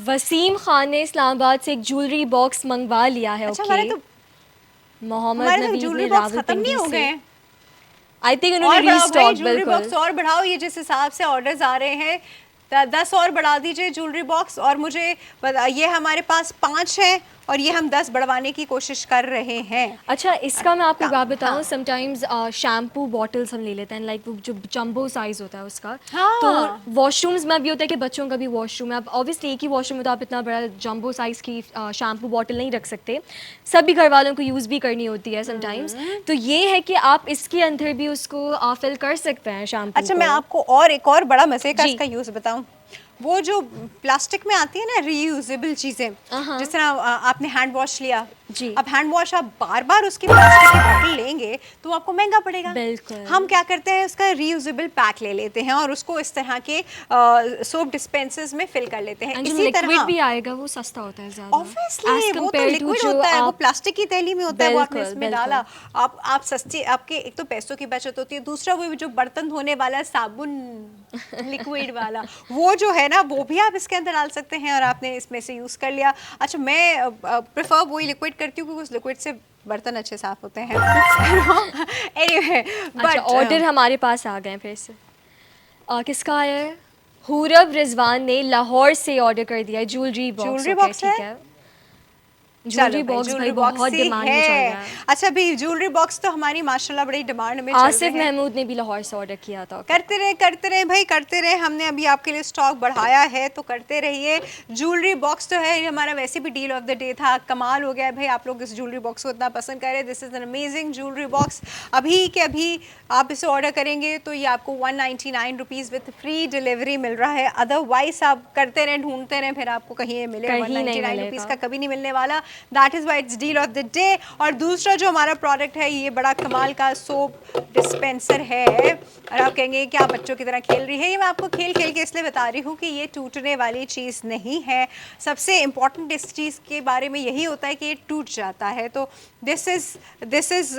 वसीम खान ने इस्लामाबाद से एक ज्वेलरी बॉक्स मंगवा लिया है। अच्छा, हमारे तो मोहम्मद नबी ज्वेलरी बॉक्स खत्म नहीं हो गए? आई थिंक उन्होंने रीस्टॉक, ज्वेलरी बॉक्स और बढ़ाओ, ये जिस हिसाब से ऑर्डर्स आ रहे हैं 10 और बढ़ा दीजिए ज्वेलरी बॉक्स। और मुझे ये हमारे पास 5 है और ये हम 10 बढ़वाने की कोशिश कर रहे हैं। अच्छा, इसका मैं आपको बात बताऊं, समटाइम्स शैम्पू बॉटल्स हम ले लेते हैं, लाइक वो जो जंबो साइज होता है उसका। तो वॉशरूम्स में भी होता है कि बच्चों का भी वॉशरूम है, अब ऑब्वियसली एक ही वॉशरूम में तो आप इतना बड़ा जंबो साइज की शैम्पू बॉटल नहीं रख सकते, सभी घर वालों को यूज़ भी करनी होती है समटाइम्स। तो ये है कि आप इसके अंदर भी उसको फिल कर सकते हैं शैम्पू। अच्छा, मैं आपको और एक और बड़ा मजे का इसका यूज़ बताऊं। वो जो प्लास्टिक में आती है ना रीयूजेबल चीजें, जिस तरह आपने हैंड वॉश लिया जी, अब हैंड वॉश आप बार बार उसकी प्लास्टिक की बोतल लेंगे तो आपको महंगा पड़ेगा। बिल्कुल। हम क्या करते हैं, उसका रीयूजेबल पैक ले लेते हैं और उसको इस तरह के सोप डिस्पेंसर्स में फिल कर लेते हैं। इसी तरह भी आएगा, वो सस्ता होता है ज़्यादा। ऑब्वियसली वो तो लिक्विड होता है, वो प्लास्टिक की थैली में होता है, वो आपने इसमें डाला, आप सस्ती, आपके एक तो पैसों की बचत होती है, दूसरा वो जो बर्तन धोने वाला साबुन लिक्विड वाला वो जो है ना, वो भी आप इसके अंदर डाल सकते हैं और आपने इसमें से यूज़ कर लिया। अच्छा, मैं प्रेफर वही लिक्विड करती हूँ क्योंकि उस लिक्विड से बर्तन अच्छे साफ होते हैं। anyway, अच्छा, ऑर्डर हमारे पास आ गए फिर से। किसका आया है? हुरब रिजवान ने लाहौर से ऑर्डर कर दिया है ज्वेलरी बॉक्स। ठीक है, ज्वेलरी बॉक्स भाई बहुत डिमांड में चल रहा है। अच्छा भाई, ज्वेलरी बॉक्स तो हमारी माशाल्लाह बड़ी डिमांड में चल रही है। आसिफ महमूद ने भी लाहौर से ऑर्डर किया था। करते रहे भाई, करते रहे। हमने अभी आपके लिए स्टॉक बढ़ाया है तो करते रहिए। ज्वेलरी बॉक्स तो है हमारा वैसे भी डील ऑफ द डे था, कमाल हो गया है भाई, आप लोग इस ज्वेलरी बॉक्स को इतना पसंद कर रहे हैं। This is an amazing jewellery box. अभी के अभी आप इसे ऑर्डर करेंगे तो ये आपको 199 रुपीज़ विद फ्री डिलीवरी मिल रहा है। अदरवाइज आप करते रहें, ढूंढते रहें, फिर आपको कहीं ये मिले 199 रुपीज़ का कभी नहीं मिलने वाला। That is why it's deal of the day. और दूसरा जो हमारा प्रोडक्ट है, ये बड़ा कमाल का सोप डिस्पेंसर है। और आप कहेंगे क्या बच्चों की तरह खेल रही है, ये मैं आपको खेल खेल के इसलिए बता रही हूँ कि ये टूटने वाली चीज़ नहीं है। सबसे इम्पॉर्टेंट इस चीज़ के बारे में यही होता है कि ये टूट जाता है। तो this is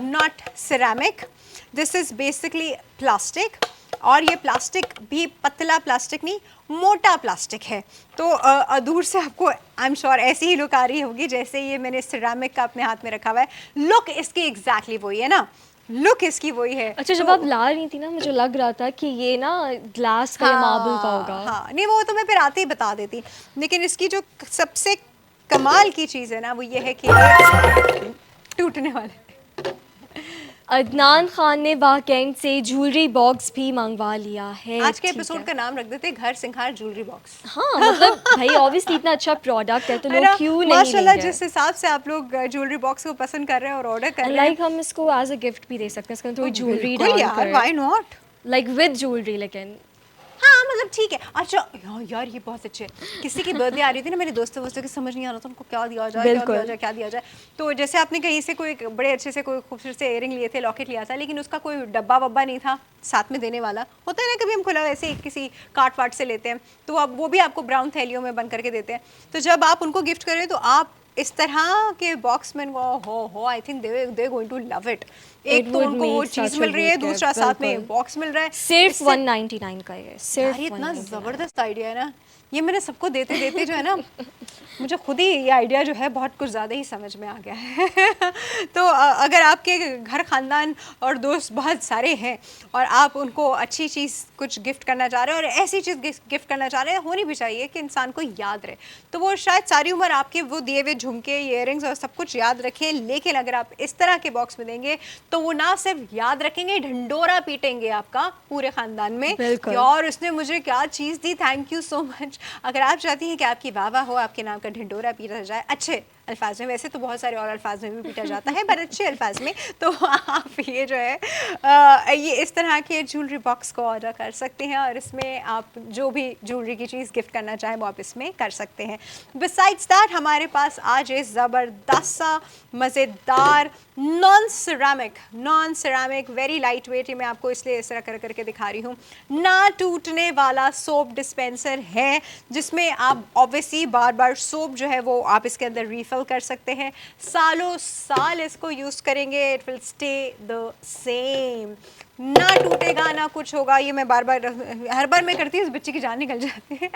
not ceramic, this is basically plastic. और ये प्लास्टिक भी पतला प्लास्टिक नहीं, मोटा प्लास्टिक है। तो दूर से आपको आई एम श्योर ऐसी ही लुक आ रही होगी जैसे ये मैंने सिरेमिक का अपने हाथ में रखा हुआ है। लुक इसकी एग्जैक्टली वही है ना, लुक इसकी वही है। अच्छा, जब आप ला रही थी ना, मुझे लग रहा था कि ये ना ग्लास का या मार्बल का होगा। हाँ, नहीं वो तो मैं फिर आते ही बता देती, लेकिन इसकी जो सबसे कमाल की चीज़ है ना, वो ये है कि ये टूटने वाले। अदनान खान ने वाकैंड से ज्वेलरी बॉक्स भी मंगवा लिया है। आज के एपिसोड का नाम रख देते घर सिंघार ज्वेलरी बॉक्स। हाँ, मतलब भाई ऑब्वियसली इतना अच्छा प्रोडक्ट है तो लोग क्यों नहीं माशाल्लाह जिस हिसाब से आप लोग ज्वेलरी बॉक्स को पसंद कर रहे हैं और ऑर्डर कर रहे हैं, लाइक हम इसको एज अ गिफ्ट भी दे सकते हैं, इसका थोड़ी ज्वेलरी डालकर, why not, like with jewellery. लेकिन हाँ मतलब ठीक है। अच्छा यार ये बहुत अच्छे, किसी की बर्थडे आ रही थी ना, मेरे दोस्तों की समझ नहीं आ रहा था उनको क्या दिया जाए, क्या दिया जाए। तो जैसे आपने कहीं से कोई बड़े अच्छे से कोई खूबसूरत से इयरिंग लिए थे, लॉकेट लिया था, लेकिन उसका कोई डब्बा वब्बा नहीं था साथ में देने वाला। होता है ना कभी हम खुला वैसे किसी कार्ट वार्ट से लेते हैं, तो अब वो भी आपको ब्राउन थैलियों में बंद करके देते हैं। तो जब आप उनको गिफ्ट करें तो आप इस तरह के बॉक्स में हो I think they going to love it. एक तो उनको वो चीज मिल रही है, दूसरा साथ में बॉक्स मिल रहा है। सिर्फ 199 का है, सिर्फ इतना जबरदस्त आइडिया है ना, ये मैंने सबको देते देते जो है ना मुझे खुद ही ये आइडिया जो है बहुत कुछ ज़्यादा ही समझ में आ गया है तो अगर आपके घर खानदान और दोस्त बहुत सारे हैं और आप उनको अच्छी चीज़ कुछ गिफ्ट करना चाह रहे हैं और ऐसी चीज़ गिफ्ट करना चाह रहे हैं, होनी भी चाहिए कि इंसान को याद रहे, तो वो शायद सारी उम्र आपके वो दिए हुए झुमके, इयररिंग्स और सब कुछ याद रखें। लेकिन अगर आप इस तरह के बॉक्स में देंगे तो वो ना सिर्फ याद रखेंगे, ढंडोरा पीटेंगे आपका पूरे खानदान में, और उसने मुझे क्या चीज़ दी, थैंक यू सो मच। अगर आप चाहती हैं कि आपकी वाह वाह हो, आपके नाम का ढिंडोरा पीटा जाए अच्छे अल्फाज में, वैसे तो बहुत सारे और अल्फाज में भी पीटा जाता है, पर अच्छे अल्फाज में, तो आप ये जो है ये इस तरह के ज्वेलरी बॉक्स को ऑर्डर कर सकते हैं और इसमें आप जो भी ज्वेलरी की चीज़ गिफ्ट करना चाहें वो आप इसमें कर सकते हैं। बिसाइड्स दैट हमारे पास आज ये ज़बरदस्त सा मज़ेदार non ceramic very light weight, ये मैं आपको इसलिए इस तरह करके दिखा रही हूँ, ना टूटने वाला सोप डिस्पेंसर है, जिसमें आप ऑब्वियसली बार बार सोप जो है वो आप इसके अंदर रीफिल कर सकते हैं, सालों साल इसको यूज़ करेंगे, it will stay the same, ना टूटेगा ना कुछ होगा। ये मैं बार बार हर बार मैं करती हूँ, इस बच्चे की जान निकल जाती है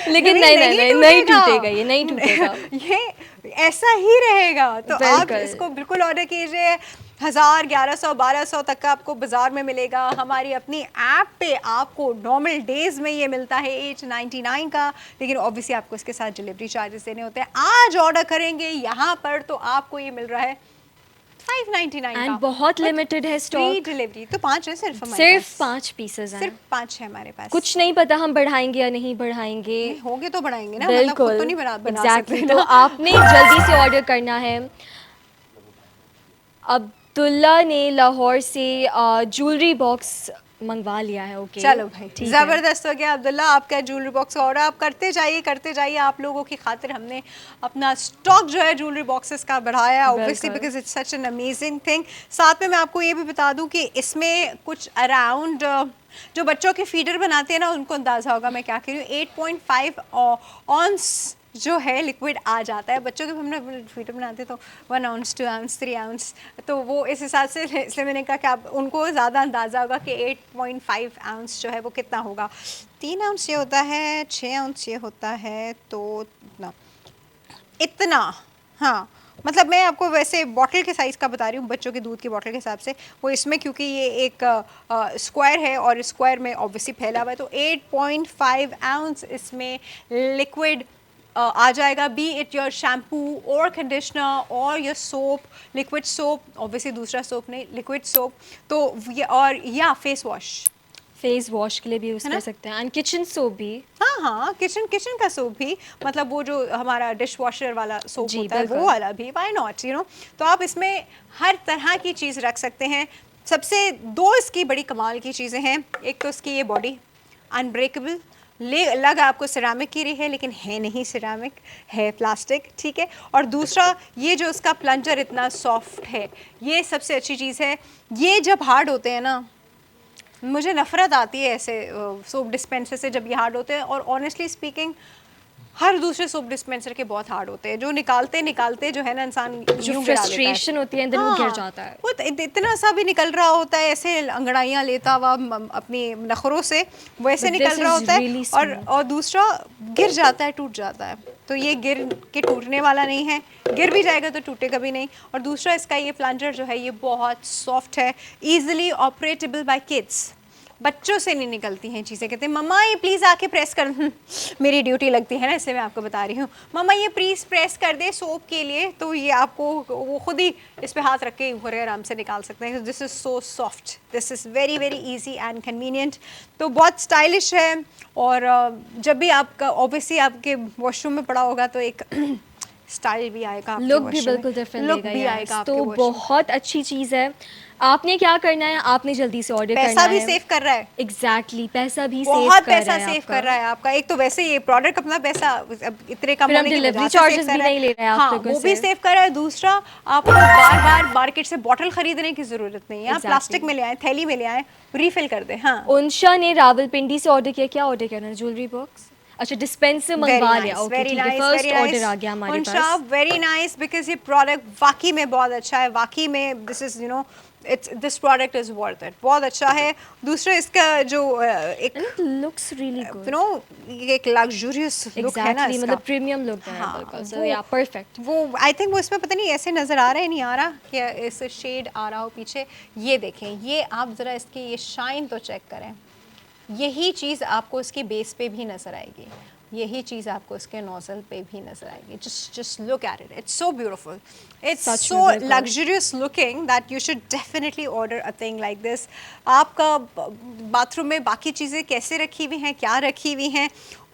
लेकिन नहीं टूटेगा, ये नहीं टूटेगा ये ऐसा ही रहेगा। तो आप इसको बिल्कुल ऑर्डर कीजिए, 1000, 1100, 1200 तक का आपको बाजार में मिलेगा। हमारी अपनी ऐप पे आपको नॉर्मल डेज में ये मिलता है 899 का, लेकिन ऑब्वियसली आपको इसके साथ डिलीवरी चार्जेस देने होते हैं। आज ऑर्डर करेंगे यहाँ पर तो आपको ये मिल रहा है 599 का, बहुत लिमिटेड है स्टॉक, फ्री डिलीवरी। तो 5 है सिर्फ 5 पीसेस हैं, सिर्फ 5 है हमारे पास। कुछ नहीं पता हम बढ़ाएंगे या नहीं बढ़ाएंगे, होंगे तो बढ़ाएंगे ना, मतलब खुद तो नहीं बना सकते। तो आपने जल्दी से ऑर्डर करना है। अब्दुल्ला ने लाहौर से ज्वेलरी बॉक्स मंगवा लिया है। ओके चलो भाई, जबरदस्त हो गया अब्दुल्ला, आपका ज्वेलरी बॉक्स ऑर्डर आप करते जाइए। आप लोगों की खातिर हमने अपना स्टॉक जो है ज्वेलरी बॉक्सेस का बढ़ाया, obviously because it's such an amazing thing. साथ में मैं आपको ये भी बता दूं कि इसमें कुछ अराउंड जो बच्चों के फीडर बनाते हैं ना, उनको अंदाज़ा होगा मैं क्या कह रही हूँ, 8.5 ऑन्स जो है लिक्विड आ जाता है। बच्चों के हमने फीडर बनाते तो 1 आउंस, 2 आउंस, 3 आउंस, तो वो इस हिसाब से, इसलिए मैंने कहा कि आप उनको ज़्यादा अंदाज़ा होगा कि 8.5 आउंस जो है वो कितना होगा। 3 आउंस ये होता है, 6 आउंस ये होता है, तो इतना हाँ, मतलब मैं आपको वैसे बॉटल के साइज़ का बता रही हूँ, बच्चों के दूध की बॉटल के हिसाब से वो इसमें, क्योंकि ये एक स्क्वायर है और स्क्वायर में ऑब्वियसली फैला हुआ है, तो 8.5 आउंस इसमें लिक्विड आ जाएगा, बी इट योर शैम्पू और कंडीशनर और your soap, liquid soap, obviously दूसरा सोप नहीं, लिक्विड सोप, तो ये, और या फेस वॉश के लिए भी यूज़ कर सकते हैं, एंड किचन सोप भी। हाँ, किचन का सोप भी, मतलब वो जो हमारा डिश वॉशर वाला सोप होता है वो वाला भी, व्हाई नॉट, यू नो। तो आप इसमें हर तरह की चीज़ रख सकते हैं। सबसे 2 इसकी बड़ी कमाल की चीज़ें हैं, एक तो इसकी ये बॉडी अनब्रेकेबल, लग आपको सिरामिक की रही है लेकिन है नहीं सिरामिक, है प्लास्टिक, ठीक है। और दूसरा ये जो इसका प्लंजर इतना सॉफ्ट है, ये सबसे अच्छी चीज़ है। ये जब हार्ड होते हैं ना, मुझे नफ़रत आती है ऐसे सोप डिस्पेंसर से जब ये हार्ड होते हैं, और ऑनेस्टली स्पीकिंग हर दूसरे सोप डिस्पेंसर के बहुत हार्ड होते हैं, जो निकालते जो है ना इंसान जो फ्रस्ट्रेशन होती है अंदर वो गिर जाता है, वो इतना सा भी निकल रहा होता है, ऐसे अंगड़ाइयाँ लेता हुआ अपनी नखरों से वैसे निकल रहा होता है, और दूसरा गिर जाता है, टूट जाता है। तो ये गिर के टूटने वाला नहीं है, गिर भी जाएगा तो टूटेगा भी नहीं। और दूसरा इसका ये प्लंजर जो है ये बहुत सॉफ्ट है, ईजिली ऑपरेटेबल बाय किड्स, बच्चों से नहीं निकलती हैं चीज़ें। कहते हैं मम्मा ये प्लीज़ आके प्रेस कर मेरी ड्यूटी लगती है ना, इससे मैं आपको बता रही हूँ, मम्मा ये प्लीज़ प्रेस कर दे सोप के लिए, तो ये आपको वो खुद ही इस पे हाथ रख के ऊपर आराम से निकाल सकते हैं। This is so soft, this is very very easy and convenient. तो बहुत स्टाइलिश है, और जब भी आपका ऑब्वियसली आपके वॉशरूम में पड़ा होगा तो एक स्टाइल भी आएगा, लुक भी बिल्कुल डिफरेंट आएगा, तो बहुत अच्छी चीज़ है। आपने क्या करना है, आपने जल्दी से ऑर्डर करना है। पैसा भी सेव कर रहा है, एग्जैक्टली पैसा भी बहुत पैसा सेव कर रहा है आपका। एक तो वैसे ये प्रोडक्ट अपना पैसा इतने कम होने की डिलीवरी चार्जेस भी नहीं ले रहे हैं आप लोगों से, वो भी सेव कर रहा है। दूसरा आपको बार-बार मार्केट से बॉटल खरीदने की जरूरत नहीं है, प्लास्टिक में ले आए, थैली में ले आए, रिफिल कर दे। हाँ, उनशा ने रावलपिंडी से ऑर्डर किया, क्या ऑर्डर करना है? ज्वेलरी बॉक्स, अच्छा डिस्पेंसर मंगवा लिया, ओके ठीक है, फर्स्ट ऑर्डर आ गया हमारे पास। वेरी नाइस, बिकॉज ये प्रोडक्ट वाकई में बहुत अच्छा है, वाकई में this is you know this product is worth it, बहुत अच्छा है। दूसरा इसका जो एक looks really good, you know एक लग्जूरियस लुक है ना एग्जैक्टली, इसका, मतलब प्रीमियम लुक है हाँ, बिल्कुल, सो वो या परफेक्ट। वो आई थिंक वो इसमें पता नहीं ऐसे नज़र आ रहा है नहीं आ रहा कि इस शेड आ रहा हो पीछे, ये देखें, ये आप ज़रा इसकी ये शाइन तो चेक करें, यही चीज़ आपको इसकी बेस पे भी नज़र आएगी, यही चीज़ आपको इसके नोजल पे भी नज़र आएगी। Just look at it, it's so beautiful, it's such so में बिल्कुल। Luxurious looking that you should definitely order a thing like this. आपका बाथरूम में बाकी चीज़ें कैसे रखी हुई हैं, क्या रखी हुई हैं,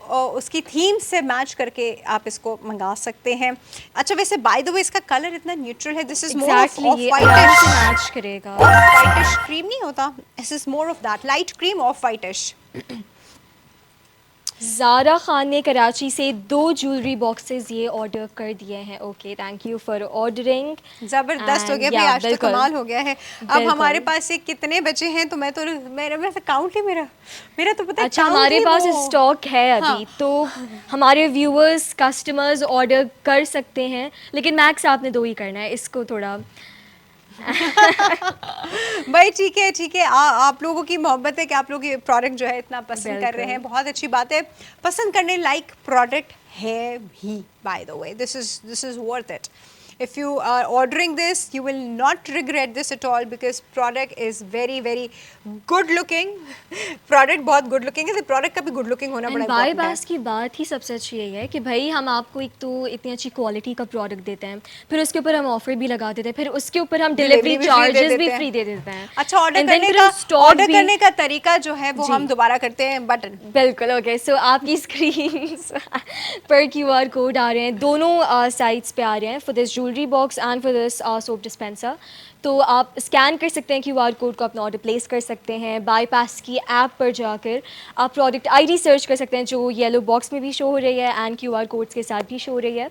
और उसकी थीम से मैच करके आप इसको मंगा सकते हैं। अच्छा वैसे बाय द वे इसका कलर इतना न्यूट्रल है, this is more of exactly, ये आराम व्हाइटिश, से मैच करेगा। व्हाइटिश क्रीम नहीं होता, this is more of that light cream of whitish. Zara Khan ने कराची से 2 ज्वेलरी बॉक्सेस ये ऑर्डर कर दिए हैं। Okay, thank you for ordering. जबरदस्त हो गया And भाई, yeah, आज तो बिल्कुल। कमाल हो गया है। अब बिल्कुल। हमारे पास ये कितने बचे हैं, तो मैं तो मेरा काउंट ही मेरा तो पता है, अच्छा, count हमारे ही पास वो- स्टॉक है अभी, हाँ। तो हमारे व्यूअर्स कस्टमर्स ऑर्डर कर सकते हैं, लेकिन मैक्स आपने 2 ही करना है, इसको थोड़ा भाई ठीक है ठीक है, आप लोगों की मोहब्बत है कि आप लोग ये प्रोडक्ट जो है इतना पसंद कर रहे हैं, बिल्कुल। बहुत अच्छी बात है। पसंद करने लायक प्रोडक्ट है भी, by the way this is worth it. If you are ordering this, you will not regret this at all because product is very very good looking. Product बहुत good looking है, तो product का भी good looking होना बड़ा and bye important है। बास की बात ही सबसे अच्छी यही है कि भाई हम आपको एक तो इतनी अच्छी क्वालिटी का प्रोडक्ट देते हैं, फिर उसके ऊपर हम ऑफर भी लगा देते हैं, फिर उसके ऊपर हम डिलीवरी भी free दे चार्जेस भी देते हैं। फ्री दे देते हैं। अच्छा, ऑर्डर And then करने फिर का हम stock भी- ऑर्डर करने का तरीका जो है वो जी। हम दोबारा करते हैं, बटन बिल्कुल। ओके, सो आपकी स्क्रीन पर QR कोड आ रहे हैं, दोनों साइट्स पे आ रहे हैं, for this jewellery box and for this soap dispenser. तो आप स्कैन कर सकते हैं QR कोड को, अपना ऑर्डर प्लेस कर सकते हैं। बाईपास की ऐप पर जाकर आप प्रोडक्ट आईडी सर्च कर सकते हैं, जो येलो बॉक्स में भी शो हो रही है एंड QR कोड्स के साथ भी शो हो रही है,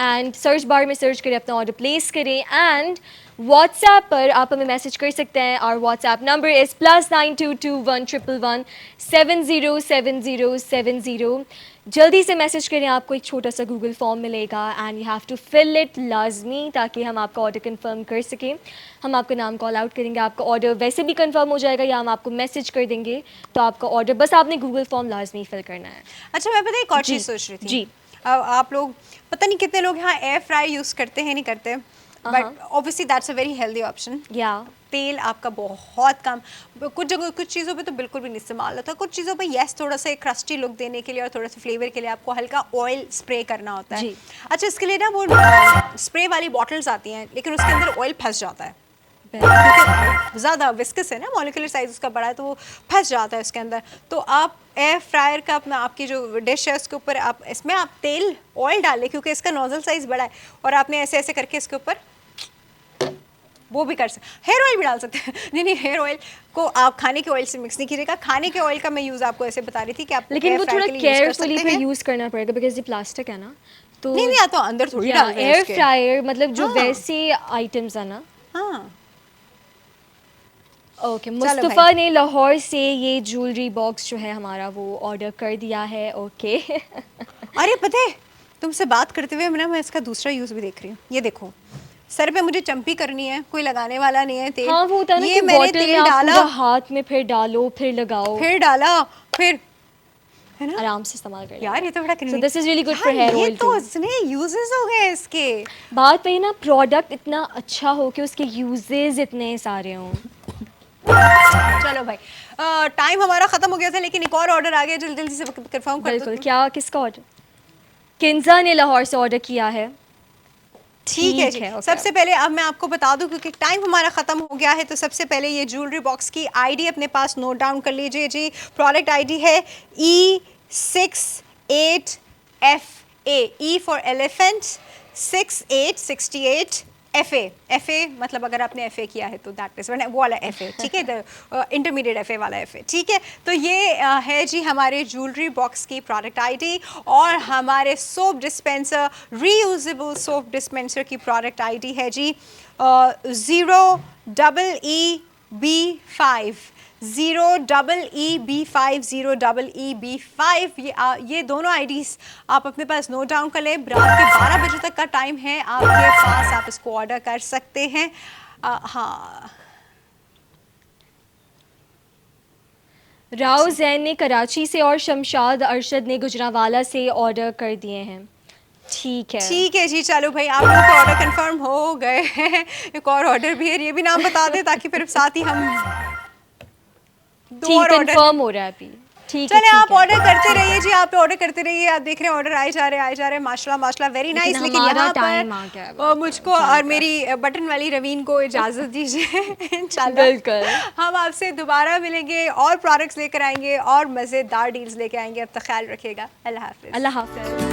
एंड सर्च बार में सर्च करें, अपना ऑर्डर प्लेस करें। एंड व्हाट्सएप पर आप हमें मैसेज कर सकते हैं, और व्हाट्सएप नंबर इज़ +922111707070। जल्दी से मैसेज करें, आपको एक छोटा सा गूगल फॉर्म मिलेगा and you have to fill it लाजमी, ताकि हम आपका ऑर्डर कंफर्म कर सकें। हम आपका नाम कॉल आउट करेंगे, आपका ऑर्डर वैसे भी कंफर्म हो जाएगा, या हम आपको मैसेज कर देंगे, तो आपका ऑर्डर बस आपने गूगल फॉर्म लाजमी फिल करना है। अच्छा मैं पता है एक और जी, चीज़ सोच रही थी। जी। अब आप लोग पता नहीं कितने लोग यहाँ एयर फ्राई यूज़ करते हैं, नहीं करते, but obviously that's a very healthy option. या तेल आपका बहुत कम, कुछ जगह कुछ चीज़ों पे तो बिल्कुल भी नहीं इस्तेमाल होता, कुछ चीज़ों पे यस थोड़ा सा एक क्रस्टी लुक देने के लिए और थोड़ा सा फ्लेवर के लिए आपको हल्का ऑयल स्प्रे करना होता है। जी। अच्छा इसके लिए ना वो स्प्रे वाली बॉटल्स आती हैं, लेकिन उसके अंदर ऑयल फंस जाता है, ज़्यादा विस्कस है ना, मॉलिक्यूलर साइज उसका बड़ा है, तो वो फंस जाता है उसके अंदर। तो आप एयर फ्रायर का अपना आपकी जो डिश है उसके ऊपर आप इसमें आप तेल ऑयल डालें, क्योंकि इसका नोजल साइज़ बड़ा है, और आपने ऐसे ऐसे करके इसके ऊपर वो भी कर सकते, हेयर ऑयल भी डाल सकते हैं। नहीं हेयर ऑयल को आप खाने के ऑयल से मिक्स नहीं कीजिएगा, खाने के ऑयल का मैं यूज़ आपको ऐसे बता रही थी कि आप लेकिन वो थोड़ा केयरफुली फिर यूज़ करना पड़ेगा, बिकॉज ये प्लास्टिक है ना, तो नहीं आता अंदर थोड़ी डाल रहे हैं एयर उसके। फ्रायर मतलब जो हाँ। वैसे आइटम्स है ना। हाँ ओके, चलो मुस्तफ़ा भाई। ने लाहौर से ये ज्वेलरी बॉक्स जो है हमारा वो ऑर्डर कर दिया है। ओके अरे पता है, तुमसे बात करते हुए मैं इसका दूसरा यूज़ भी देख रही हूँ। ये देखो, सर पे मुझे चंपी करनी है, कोई लगाने वाला नहीं है तेल। हाँ, वो होता है ना ये कि मैंने बॉटल में तेल आप डाला, पूरा हाथ में फिर डालो, फिर लगाओ, फिर डाला, फिर है ना आराम से इस्तेमाल कर यार, ये तो बड़ा so this is really good for hair ये ऑयल तो टू। इतने यूजेस हो गए इसके। बात वही ना, प्रोडक्ट इतना अच्छा हो कि उसके यूजेस इतने सारे हों। चलो भाई, टाइम हमारा खत्म हो गया था, लेकिन एक और ऑर्डर आ गया, जल्दी जल्दी से कंफर्म कर बिल्कुल। दो। क्या, किसका ऑर्डर? किंजा ने लाहौर से ऑर्डर किया है। ठीक है जी। okay. सबसे पहले अब मैं आपको बता दूं, क्योंकि टाइम हमारा ख़त्म हो गया है, तो सबसे पहले ये ज्वेलरी बॉक्स की आईडी अपने पास नोट डाउन कर लीजिए जी। प्रोडक्ट आईडी है E68FA, E for elephant, 6868 FA मतलब अगर आपने FA किया है तो दैट इज वो वाला FA, ठीक है, इंटरमीडिएट FA वाला FA, ठीक है। तो ये है जी हमारे ज्वेलरी बॉक्स की प्रोडक्ट आईडी, और हमारे soap dispenser, reusable soap dispenser की प्रोडक्ट आईडी है जी 0EEB5, 0EEB5, 0EEB5। ये दोनों आईडीज आप अपने पास नोट डाउन कर लें। रात के 12 बजे तक का टाइम है आपके पास, आप इसको ऑर्डर कर सकते हैं। हाँ राव जैन ने कराची से और शमशाद अरशद ने गुजरावाला से ऑर्डर कर दिए हैं। ठीक है जी, चलो भाई आप लोग का ऑर्डर कंफर्म हो गए हैं। एक और ऑर्डर भी है, ये भी नाम बता दें ताकि फिर साथ ही हम ठीक कंफर्म हो रहा है अभी। ठीक है, चले आप ठीक है। ऑर्डर करते रहिए जी, आप ऑर्डर करते रहिए। आप देख रहे हैं ऑर्डर आए जा रहे हैं माशाल्लाह माशाल्लाह, वेरी नाइस। लेकिन हमारा यहाँ टाइम आ गया है पर मुझको और मेरी बटन वाली रवीन को इजाज़त दीजिए। इंशाल्लाह बिल्कुल। हम आपसे दोबारा मिलेंगे और प्रोडक्ट्स लेकर आएंगे और मज़ेदार डील्स लेके आएंगे। अब तक ख्याल रखिएगा। अल्लाह हाफ़िज़। अल्लाह हाफ़िज़।